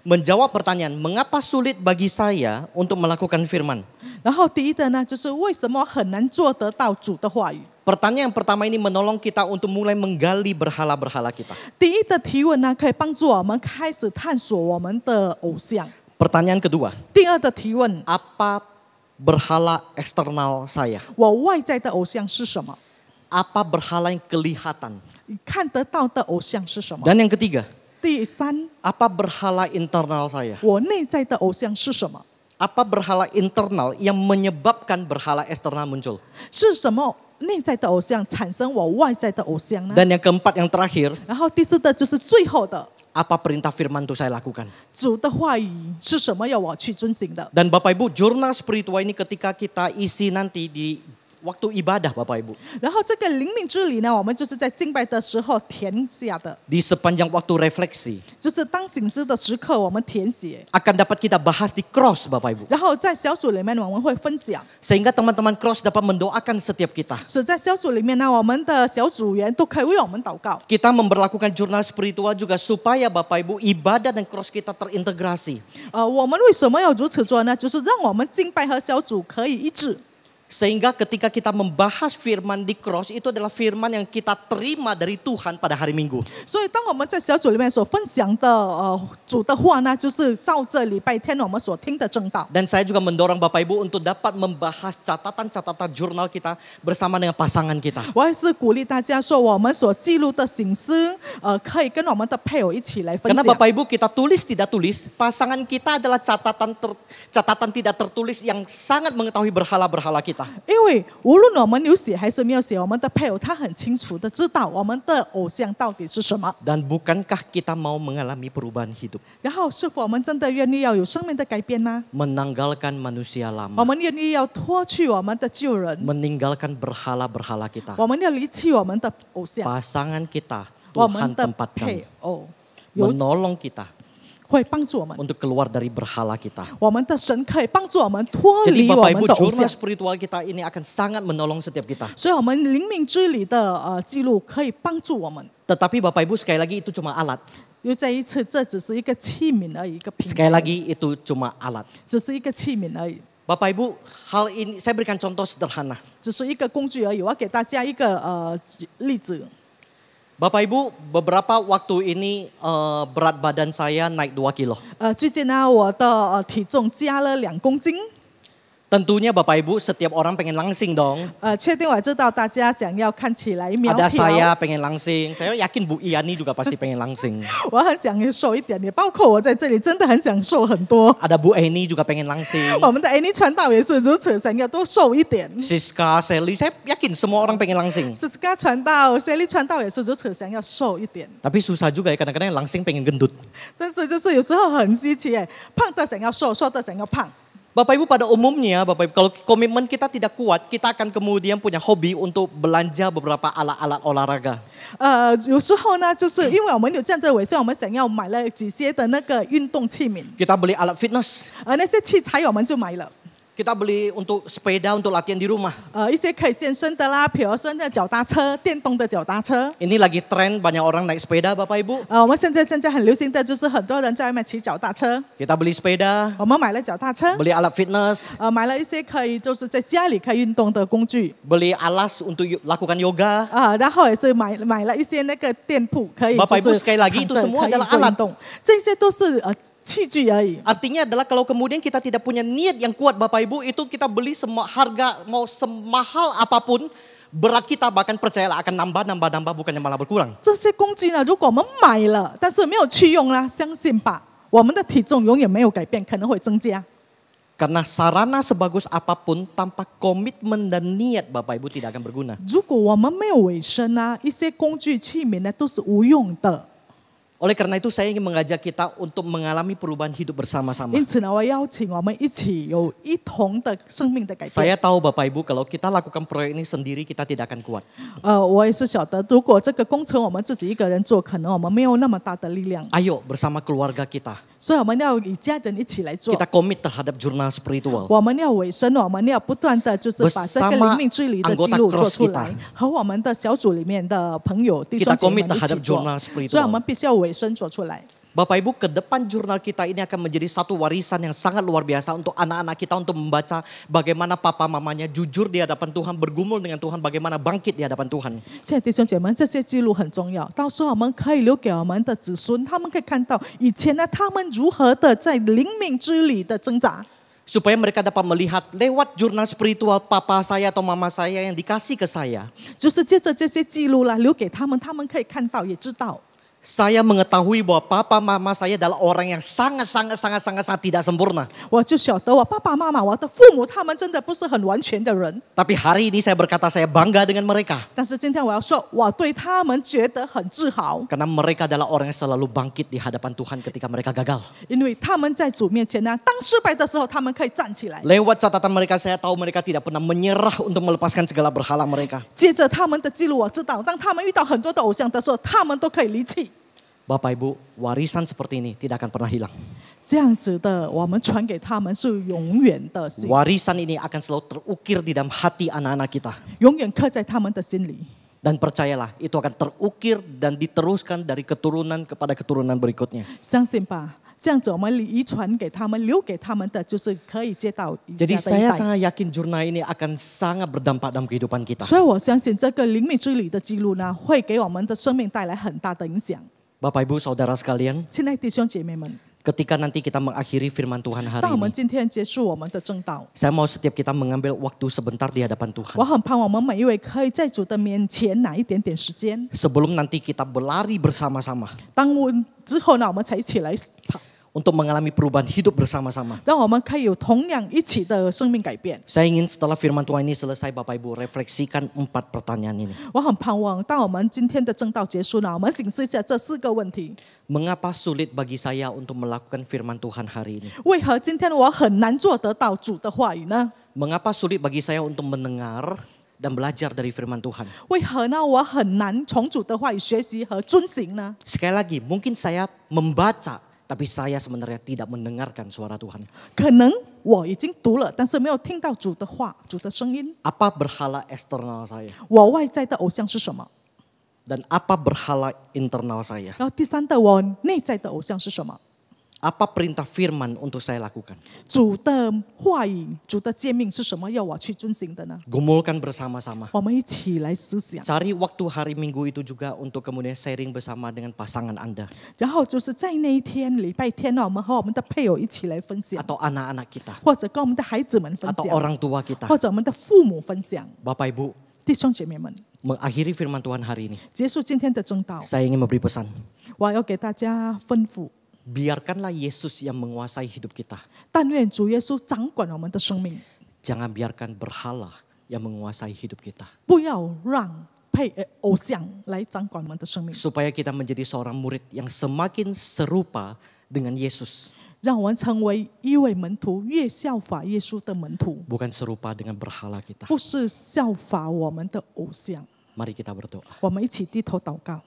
[SPEAKER 4] menjawab pertanyaan, mengapa sulit bagi saya untuk melakukan firman?
[SPEAKER 5] 然后第一的呢，就是为什么很难做得到主的话语？
[SPEAKER 4] Pertanyaan yang pertama ini menolong kita untuk mulai menggali berhala-berhala kita.
[SPEAKER 5] 第一的提问呢，可以帮助我们开始探索我们的偶像。
[SPEAKER 4] Pertanyaan kedua,
[SPEAKER 5] 第二的提问，
[SPEAKER 4] apa berhala eksternal saya?
[SPEAKER 5] 我外在的偶像是什么？
[SPEAKER 4] Apa berhala yang kelihatan?
[SPEAKER 5] 看得到的偶像是什么？
[SPEAKER 4] Dan yang ketiga,
[SPEAKER 5] 第三，
[SPEAKER 4] apa berhala internal saya?
[SPEAKER 5] 我内在的偶像是什么？
[SPEAKER 4] Apa berhala internal yang menyebabkan berhala eksternal muncul?
[SPEAKER 5] 是什么内在的偶像产生我外在的偶像呢？
[SPEAKER 4] Dan yang keempat, yang terakhir,
[SPEAKER 5] 然后第四的就是最后的，
[SPEAKER 4] apa perintah firman itu saya lakukan?
[SPEAKER 5] 主的话语是什么要我去遵行的？
[SPEAKER 4] Dan Bapak Ibu, jurnal spiritual ini ketika kita isi nanti di waktu ibadah Bapak Ibu.
[SPEAKER 5] 然后这个灵敏之礼呢，我们就是在敬拜的时候填下的，
[SPEAKER 4] Di sepanjang waktu refleksi
[SPEAKER 5] 就是当醒思的时刻我们填写，
[SPEAKER 4] akan dapat kita bahas di cross Bapak Ibu.
[SPEAKER 5] 然后在小组里面我们会分享，
[SPEAKER 4] Sehingga teman-teman cross dapat mendoakan setiap kita.
[SPEAKER 5] 是在小组里面呢，我们的小组员都可以为我们祷告。
[SPEAKER 4] Kita memberlakukan jurnal spiritual juga supaya Bapak Ibu ibadah dan cross kita terintegrasi.
[SPEAKER 5] 我们为什么要如此做呢？就是让我们敬拜和小组可以一致。
[SPEAKER 4] Sehingga ketika kita membahas firman di cross itu adalah firman yang kita terima dari Tuhan pada hari Minggu.
[SPEAKER 5] 所以，当我们在小组里面所分享的主的话呢，就是照这礼拜天我们所听的正道。
[SPEAKER 4] Dan saya juga mendorong Bapak Ibu untuk dapat membahas catatan-catatan jurnal kita bersama dengan pasangan kita.
[SPEAKER 5] 我还是鼓励大家说，我们所记录的醒思，可以跟我们的配偶一起来分
[SPEAKER 4] Karena
[SPEAKER 5] 享。
[SPEAKER 4] Bapak Ibu kita tulis tidak tulis, pasangan kita adalah catatan tidak tertulis yang sangat mengetahui berhala-berhala kita.
[SPEAKER 5] 因为无论我们有写还是没有写，我们的配偶他很清楚的知道我们的偶像到底是什么。
[SPEAKER 4] Dan bukankah kita mau mengalami perubahan hidup?
[SPEAKER 5] 然后，是否我们真的愿意要有生命的改变呢？
[SPEAKER 4] Menanggalkan manusia
[SPEAKER 5] 我
[SPEAKER 4] lama.
[SPEAKER 5] 们愿意要脱去我们的旧人，
[SPEAKER 4] Meninggalkan berhala-berhala kita.
[SPEAKER 5] 我们要离弃我们的偶像。
[SPEAKER 4] Pasangan kita
[SPEAKER 5] 我
[SPEAKER 4] Tuhan
[SPEAKER 5] 们的
[SPEAKER 4] tempatkan
[SPEAKER 5] 配偶有
[SPEAKER 4] menolong kita
[SPEAKER 5] 会帮助我们，
[SPEAKER 4] untuk keluar dari berhala kita.
[SPEAKER 5] 我们的神可以帮助我们脱
[SPEAKER 4] Jadi
[SPEAKER 5] 离我
[SPEAKER 4] Bapak
[SPEAKER 5] 们
[SPEAKER 4] Ibu
[SPEAKER 5] 的偶
[SPEAKER 4] jurnal
[SPEAKER 5] 像。
[SPEAKER 4] spiritual kita ini akan sangat menolong setiap kita.
[SPEAKER 5] 所以，我们灵命之旅的记录可以帮助我们。
[SPEAKER 4] Tetapi Bapak Ibu sekali lagi itu cuma alat.
[SPEAKER 5] 又再一次，这只是一个器皿而已，一个品，
[SPEAKER 4] Sekali lagi itu cuma alat.
[SPEAKER 5] 只是一个器皿而已，
[SPEAKER 4] Bapak Ibu, hal ini saya berikan contoh sederhana.
[SPEAKER 5] 只是一个工具而已。我要给大家一个例子。
[SPEAKER 4] Bapak Ibu, beberapa waktu ini berat badan saya naik 2 kilo.
[SPEAKER 5] 最近呢，我的体重加了2公斤。
[SPEAKER 4] Tentunya Bapak Ibu setiap orang pengen langsing dong.
[SPEAKER 5] 确定我知道大家想要看起来苗
[SPEAKER 4] Ada
[SPEAKER 5] 条，
[SPEAKER 4] saya pengen langsing. Saya yakin Bu Iyani juga pasti pengen langsing.
[SPEAKER 5] 我很想瘦一点，也包括我在这里真的很想瘦很多。
[SPEAKER 4] Ada Bu Eni juga pengen langsing.
[SPEAKER 5] 我们的 Annie 传道也是如此，想要多瘦一点。
[SPEAKER 4] Siska, Sally, saya yakin semua orang pengen langsing.
[SPEAKER 5] Siska 传道，Sally 传道也是如此，想要瘦一点。
[SPEAKER 4] Tapi susah juga ya kadang-kadang yang langsing pengen gendut.
[SPEAKER 5] 但是就是有时候很稀奇哎，胖的想要瘦，瘦的想要胖。
[SPEAKER 4] Bapak Ibu pada umumnya, Bapak Ibu, kalau komitmen kita tidak kuat, kita akan kemudian punya hobi untuk belanja beberapa alat-alat olahraga.
[SPEAKER 5] 有时候呢，就是因为我们有这样的尾声，我们想要买了几些的那个运动器皿，
[SPEAKER 4] Kita beli alat fitness,
[SPEAKER 5] 那些器材我们就买了。
[SPEAKER 4] kita beli untuk sepeda untuk latihan di rumah.
[SPEAKER 5] 一些可以健身的啦，比如说那脚踏车，电动的脚踏车。
[SPEAKER 4] Ini lagi tren banyak orang naik sepeda, Bapak Ibu.
[SPEAKER 5] 我们现在很流行的就是很多人在外面骑脚踏车，
[SPEAKER 4] Kita beli sepeda,
[SPEAKER 5] 我们买了脚踏车，
[SPEAKER 4] beli alat fitness,
[SPEAKER 5] 买了一些可以就是在家里可以运动的工具，
[SPEAKER 4] beli alas untuk lakukan yoga.
[SPEAKER 5] 然后也是买了一些那个店铺可以
[SPEAKER 4] Bapak
[SPEAKER 5] 就
[SPEAKER 4] Ibu
[SPEAKER 5] 是
[SPEAKER 4] sekali lagi itu
[SPEAKER 5] 躺着
[SPEAKER 4] semua
[SPEAKER 5] 可以
[SPEAKER 4] adalah
[SPEAKER 5] 做
[SPEAKER 4] alat.
[SPEAKER 5] 运动，这些都是器具而已。
[SPEAKER 4] Artinya adalah kalau kemudian kita tidak punya niat yang kuat Bapak Ibu, itu kita beli semua harga mau semahal apapun, berat kita bahkan percayalah akan nambah bukannya malah berkurang.
[SPEAKER 5] 这些工具呢，如果我们买了，但是没有去用啦，相信吧，我们的体重永远没有改变，可能会增加。
[SPEAKER 4] Karena sarana sebagus apapun tanpa komitmen dan niat Bapak Ibu tidak akan berguna.
[SPEAKER 5] 如果我们没有尾声啊，一些工具器皿呢都是无用的。
[SPEAKER 4] Oleh karena itu saya ingin mengajak kita untuk mengalami perubahan hidup bersama-sama.
[SPEAKER 5] 因此呢，我邀请我们一起有一同的生命的改变。
[SPEAKER 4] Saya tahu Bapak Ibu kalau kita lakukan proyek ini sendiri kita tidak akan kuat.
[SPEAKER 5] 我也是晓得，如果这个工程我们自己一个人做，可能我们没有那么大的力量，
[SPEAKER 4] Ayo bersama keluarga kita.
[SPEAKER 5] 所以我们要以家人一起来做。
[SPEAKER 4] Kita komit terhadap jurnal spiritual.
[SPEAKER 5] 我们要尾声，我们要不断的就是把这个灵命之旅的记录做出来，和我们的小组里面的朋友弟兄姐妹们一起做，所以我们必须要尾声做出来。
[SPEAKER 4] Bapak Ibu, ke depan jurnal kita ini akan menjadi satu warisan yang sangat luar biasa untuk anak-anak kita untuk membaca bagaimana papa mamanya jujur di hadapan Tuhan, bergumul dengan Tuhan, bagaimana bangkit di hadapan Tuhan.
[SPEAKER 5] 亲爱的弟兄姐妹，这些记录很重要，到时候我们可以留给我们的子孙，他们可以看到以前呢，他们如何的在灵命之里的挣扎。
[SPEAKER 4] Supaya mereka dapat melihat lewat jurnal spiritual papa saya atau mama saya yang dikasih ke saya.
[SPEAKER 5] 就是借着这些记录啦，留给他们，他们可以看到，也知道。
[SPEAKER 4] Saya mengetahui bahwa papa mama saya adalah orang yang sangat tidak sempurna.
[SPEAKER 5] 我就晓得我爸爸妈妈、我的父母，他们真的不是很完全的人。
[SPEAKER 4] Tapi hari ini saya berkata saya bangga dengan mereka.
[SPEAKER 5] 但是今天我要说，我对他们觉得很自豪，
[SPEAKER 4] Karena mereka adalah orang yang selalu bangkit di hadapan Tuhan ketika mereka gagal.
[SPEAKER 5] 因为他们在主面前呢，当失败的时候，他们可以站起来。
[SPEAKER 4] Lewat catatan mereka saya tahu mereka tidak pernah menyerah untuk melepaskan segala berhala mereka.
[SPEAKER 5] 接着他们的记录，我知道，当他们遇到很多的偶像的时候，他们都可以离弃。
[SPEAKER 4] Bapak Ibu, warisan seperti ini tidak akan pernah hilang.
[SPEAKER 5] 这样子的，我们传给他们是永远的心，
[SPEAKER 4] Warisan ini akan selalu terukir di dalam hati anak-anak kita.
[SPEAKER 5] 永远刻在他们的心里。
[SPEAKER 4] Dan percayalah, itu akan terukir dan diteruskan dari keturunan kepada keturunan berikutnya.
[SPEAKER 5] 相信吧，这样子我们遗传给他们，留给他们的就是可以接到以
[SPEAKER 4] Jadi
[SPEAKER 5] 下的一
[SPEAKER 4] saya
[SPEAKER 5] 代。
[SPEAKER 4] sangat yakin jurnal ini akan sangat berdampak dalam kehidupan kita.
[SPEAKER 5] 所以我相信这个灵命之旅的记录呢，会给我们的生命带来很大的影响。
[SPEAKER 4] Bapak Ibu saudara sekalian,
[SPEAKER 5] 亲爱的弟兄姐妹们，
[SPEAKER 4] ketika nanti kita mengakhiri firman Tuhan hari
[SPEAKER 5] 当我们
[SPEAKER 4] ini,
[SPEAKER 5] 今天结束我们的正道，
[SPEAKER 4] saya mau setiap kita mengambil waktu sebentar di hadapan
[SPEAKER 5] 我
[SPEAKER 4] Tuhan.
[SPEAKER 5] 很盼望我们每一位可以在主的面前拿一点点时间。
[SPEAKER 4] Sebelum nanti kita berlari bersama-sama
[SPEAKER 5] 当我之后呢，我们才一起来跑，
[SPEAKER 4] untuk mengalami perubahan hidup bersama-sama.
[SPEAKER 5] 让我们可以有同样一起的生命改变。
[SPEAKER 4] Saya ingin setelah firman Tuhan ini selesai Bapak Ibu refleksikan 4 pertanyaan ini.
[SPEAKER 5] 我很盼望，当我们今天的正道结束呢，我们审视一下这4个问题：
[SPEAKER 4] Mengapa sulit bagi saya untuk melakukan firman Tuhan hari ini?
[SPEAKER 5] 为何今天我很难做得到主的话语呢？
[SPEAKER 4] Mengapa sulit bagi saya untuk mendengar dan belajar dari firman Tuhan?
[SPEAKER 5] 为何呢？我很难从主的话语学习和遵行呢？
[SPEAKER 4] Sekali lagi, mungkin saya membaca, tapi saya sebenarnya tidak mendengarkan suara Tuhan.
[SPEAKER 5] 可能我已经读了，但是没有听到主的话、主的声音。
[SPEAKER 4] Apa berhala eksternal saya?
[SPEAKER 5] 我外在的偶像是什么？
[SPEAKER 4] Dan apa berhala internal saya?
[SPEAKER 5] 然后第三的，我内在的偶像是什么？
[SPEAKER 4] Apa perintah firman untuk saya lakukan?
[SPEAKER 5] 主的话语、主的诫命是什么？要我去遵行的呢？
[SPEAKER 4] Gumulkan bersama-sama.
[SPEAKER 5] 我们一起来思想，
[SPEAKER 4] Cari waktu hari Minggu itu juga untuk kemudian sharing bersama dengan pasangan Anda
[SPEAKER 5] 然后就是在那一天礼拜天呢，我们和我们的配偶一起来分享，
[SPEAKER 4] atau anak-anak kita
[SPEAKER 5] 或者跟我们的孩子们分
[SPEAKER 4] atau
[SPEAKER 5] 享，
[SPEAKER 4] orang tua kita.
[SPEAKER 5] 或者我们的父母分享。
[SPEAKER 4] Bapak Ibu,
[SPEAKER 5] 弟兄姐妹们，
[SPEAKER 4] mengakhiri firman Tuhan hari ini,
[SPEAKER 5] 结束今天的正道，
[SPEAKER 4] saya ingin memberi pesan.
[SPEAKER 5] 我要给大家吩咐：
[SPEAKER 4] Biarkanlah Yesus yang menguasai hidup kita.
[SPEAKER 5] 但愿主耶稣掌管我们的生命，
[SPEAKER 4] Jangan biarkan berhala yang menguasai hidup kita.
[SPEAKER 5] 不要让偶像来掌管我们的生命，
[SPEAKER 4] Supaya kita menjadi seorang murid yang semakin serupa dengan Yesus.
[SPEAKER 5] 让我们成为一位门徒，越效法耶稣的门徒，
[SPEAKER 4] Bukan serupa dengan berhala kita.
[SPEAKER 5] 不是效法我们的偶像。
[SPEAKER 4] Mari kita berdoa.
[SPEAKER 5] 我们一起低头祷告。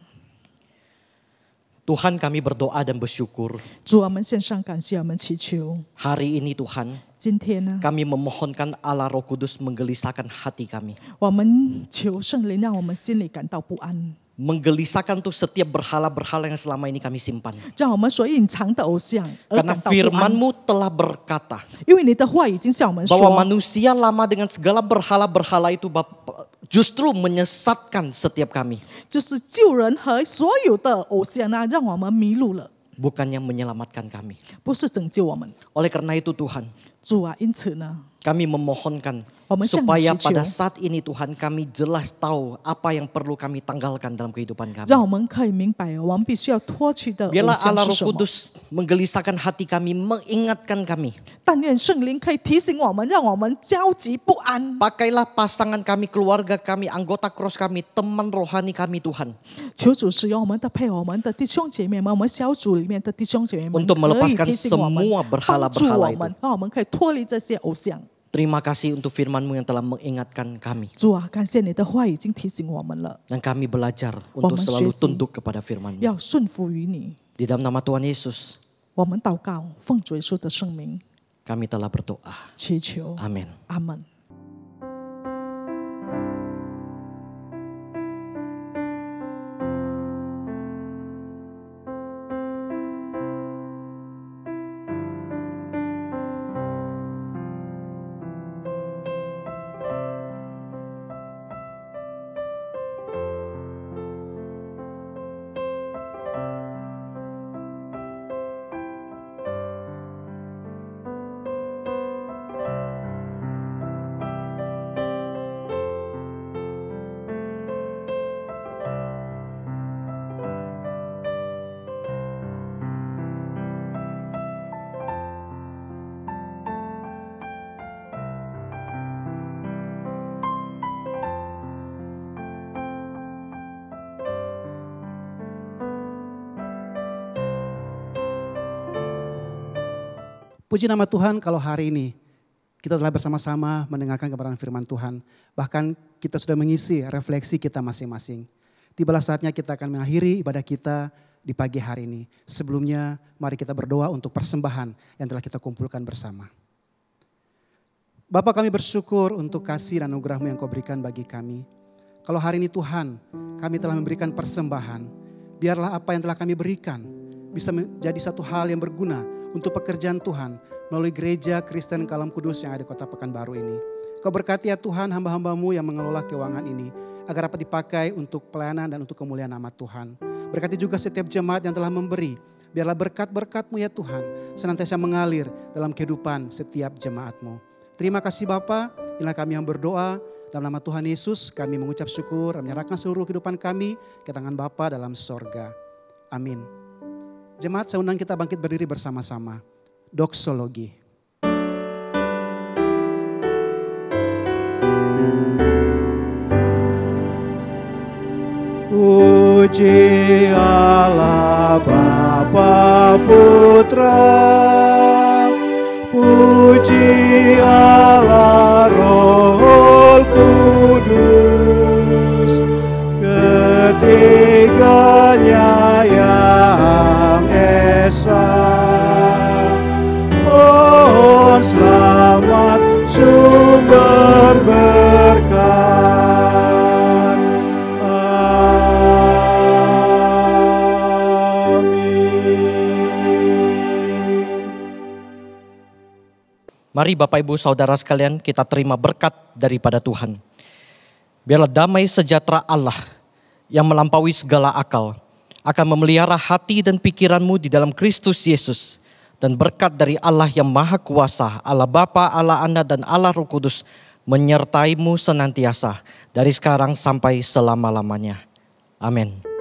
[SPEAKER 4] Tuhan, kami berdoa dan bersyukur.
[SPEAKER 5] 主，我们献上感谢，我们祈求
[SPEAKER 4] Hari ini Tuhan,
[SPEAKER 5] 今天呢，
[SPEAKER 4] kami memohonkan Allah Roh Kudus menggelisahkan hati kami.
[SPEAKER 5] 我们求圣灵让我们心里感到不安，
[SPEAKER 4] Menggelisahkan tuh setiap berhala-berhala yang selama ini kami simpan.
[SPEAKER 5] 让我们所隐藏的偶像而
[SPEAKER 4] Karena
[SPEAKER 5] 感到不安。
[SPEAKER 4] firman-Mu telah berkata
[SPEAKER 5] 因为你的话已经向我们
[SPEAKER 4] bahwa
[SPEAKER 5] 说，
[SPEAKER 4] manusia lama dengan segala berhala-berhala itu justru menyesatkan setiap kami.
[SPEAKER 5] 就是救人和所有的偶像呢，让我们迷路了，
[SPEAKER 4] Bukannya menyelamatkan kami.
[SPEAKER 5] 不是拯救我们。
[SPEAKER 4] Oleh karena itu Tuhan,
[SPEAKER 5] 主啊，因此呢，
[SPEAKER 4] kami memohonkan
[SPEAKER 5] 我们向你
[SPEAKER 4] supaya
[SPEAKER 5] 祈求
[SPEAKER 4] pada saat ini Tuhan kami jelas tahu apa yang perlu kami tanggalkan dalam kehidupan kami.
[SPEAKER 5] 让我们可以明白，我们必须要脱去的偶
[SPEAKER 4] Biarlah
[SPEAKER 5] 像
[SPEAKER 4] Allah
[SPEAKER 5] 是
[SPEAKER 4] Roh
[SPEAKER 5] 什么。
[SPEAKER 4] Kudus menggelisahkan hati kami, mengingatkan kami.
[SPEAKER 5] 但愿圣灵可以提醒我们，让我们焦急不安。
[SPEAKER 4] Pakailah pasangan kami, keluarga kami, anggota cross kami, teman rohani kami Tuhan.
[SPEAKER 5] 求主使用我们的配偶、我们的弟兄姐妹们、我们小组里面的弟兄姐妹们，
[SPEAKER 4] Untuk
[SPEAKER 5] 可以
[SPEAKER 4] melepaskan
[SPEAKER 5] 提醒我们
[SPEAKER 4] semua
[SPEAKER 5] 帮助
[SPEAKER 4] berhala-berhala
[SPEAKER 5] 我
[SPEAKER 4] itu.
[SPEAKER 5] 们，让我们可以脱离这些偶像。
[SPEAKER 4] Terima kasih untuk firman-Mu yang telah mengingatkan kami.
[SPEAKER 5] 主啊，感谢你的话已经提醒我们了，
[SPEAKER 4] Dan kami belajar untuk selalu tunduk kepada firman-Mu.
[SPEAKER 5] 要顺服于你。
[SPEAKER 4] Di dalam nama Tuhan Yesus,
[SPEAKER 5] 我们祷告，奉主耶稣的圣名
[SPEAKER 4] kami telah berdoa.
[SPEAKER 5] 祈求，
[SPEAKER 4] Amin.
[SPEAKER 5] 阿门。
[SPEAKER 2] Puji nama Tuhan kalau hari ini kita telah bersama-sama mendengarkan kebenaran firman Tuhan. Bahkan kita sudah mengisi refleksi kita masing-masing. Tibalah saatnya kita akan mengakhiri ibadah kita di pagi hari ini. Sebelumnya mari kita berdoa untuk persembahan yang telah kita kumpulkan bersama. Bapa, kami bersyukur untuk kasih dan anugerah-Mu yang Kau berikan bagi kami. Kalau hari ini Tuhan kami telah memberikan persembahan, biarlah apa yang telah kami berikan bisa menjadi satu hal yang berguna untuk pekerjaan Tuhan melalui gereja Kristen Kalam Kudus yang ada di Kota Pekanbaru ini. Kau berkati ya Tuhan hamba-hamba-Mu yang mengelola keuangan ini agar dapat dipakai untuk pelayanan dan untuk kemuliaan nama Tuhan. Berkati juga setiap jemaat yang telah memberi. Biarlah berkat-berkat-Mu ya Tuhan senantiasa mengalir dalam kehidupan setiap jemaat-Mu. Terima kasih Bapa, inilah kami yang berdoa. Dalam nama Tuhan Yesus kami mengucap syukur, menyerahkan seluruh kehidupan kami ke tangan Bapa dalam sorga. Amin. Jemaat, saya undang kita bangkit berdiri bersama-sama. Doksologi. Puji Allah Bapa Putra, puji Allah Roh Kudus, ketiganya yang esa. Mohon selamat sumber berkat. Amin.
[SPEAKER 4] Mari Bapak Ibu Saudara sekalian, kita terima berkat daripada Tuhan. Biarlah damai sejahtera Allah yang melampaui segala akal akan memelihara hati dan pikiranmu di dalam Kristus Yesus. Dan berkat dari Allah yang Maha Kuasa, Allah Bapa, Allah Anak, dan Allah Roh Kudus menyertaimu senantiasa dari sekarang sampai selama-lamanya. Amin.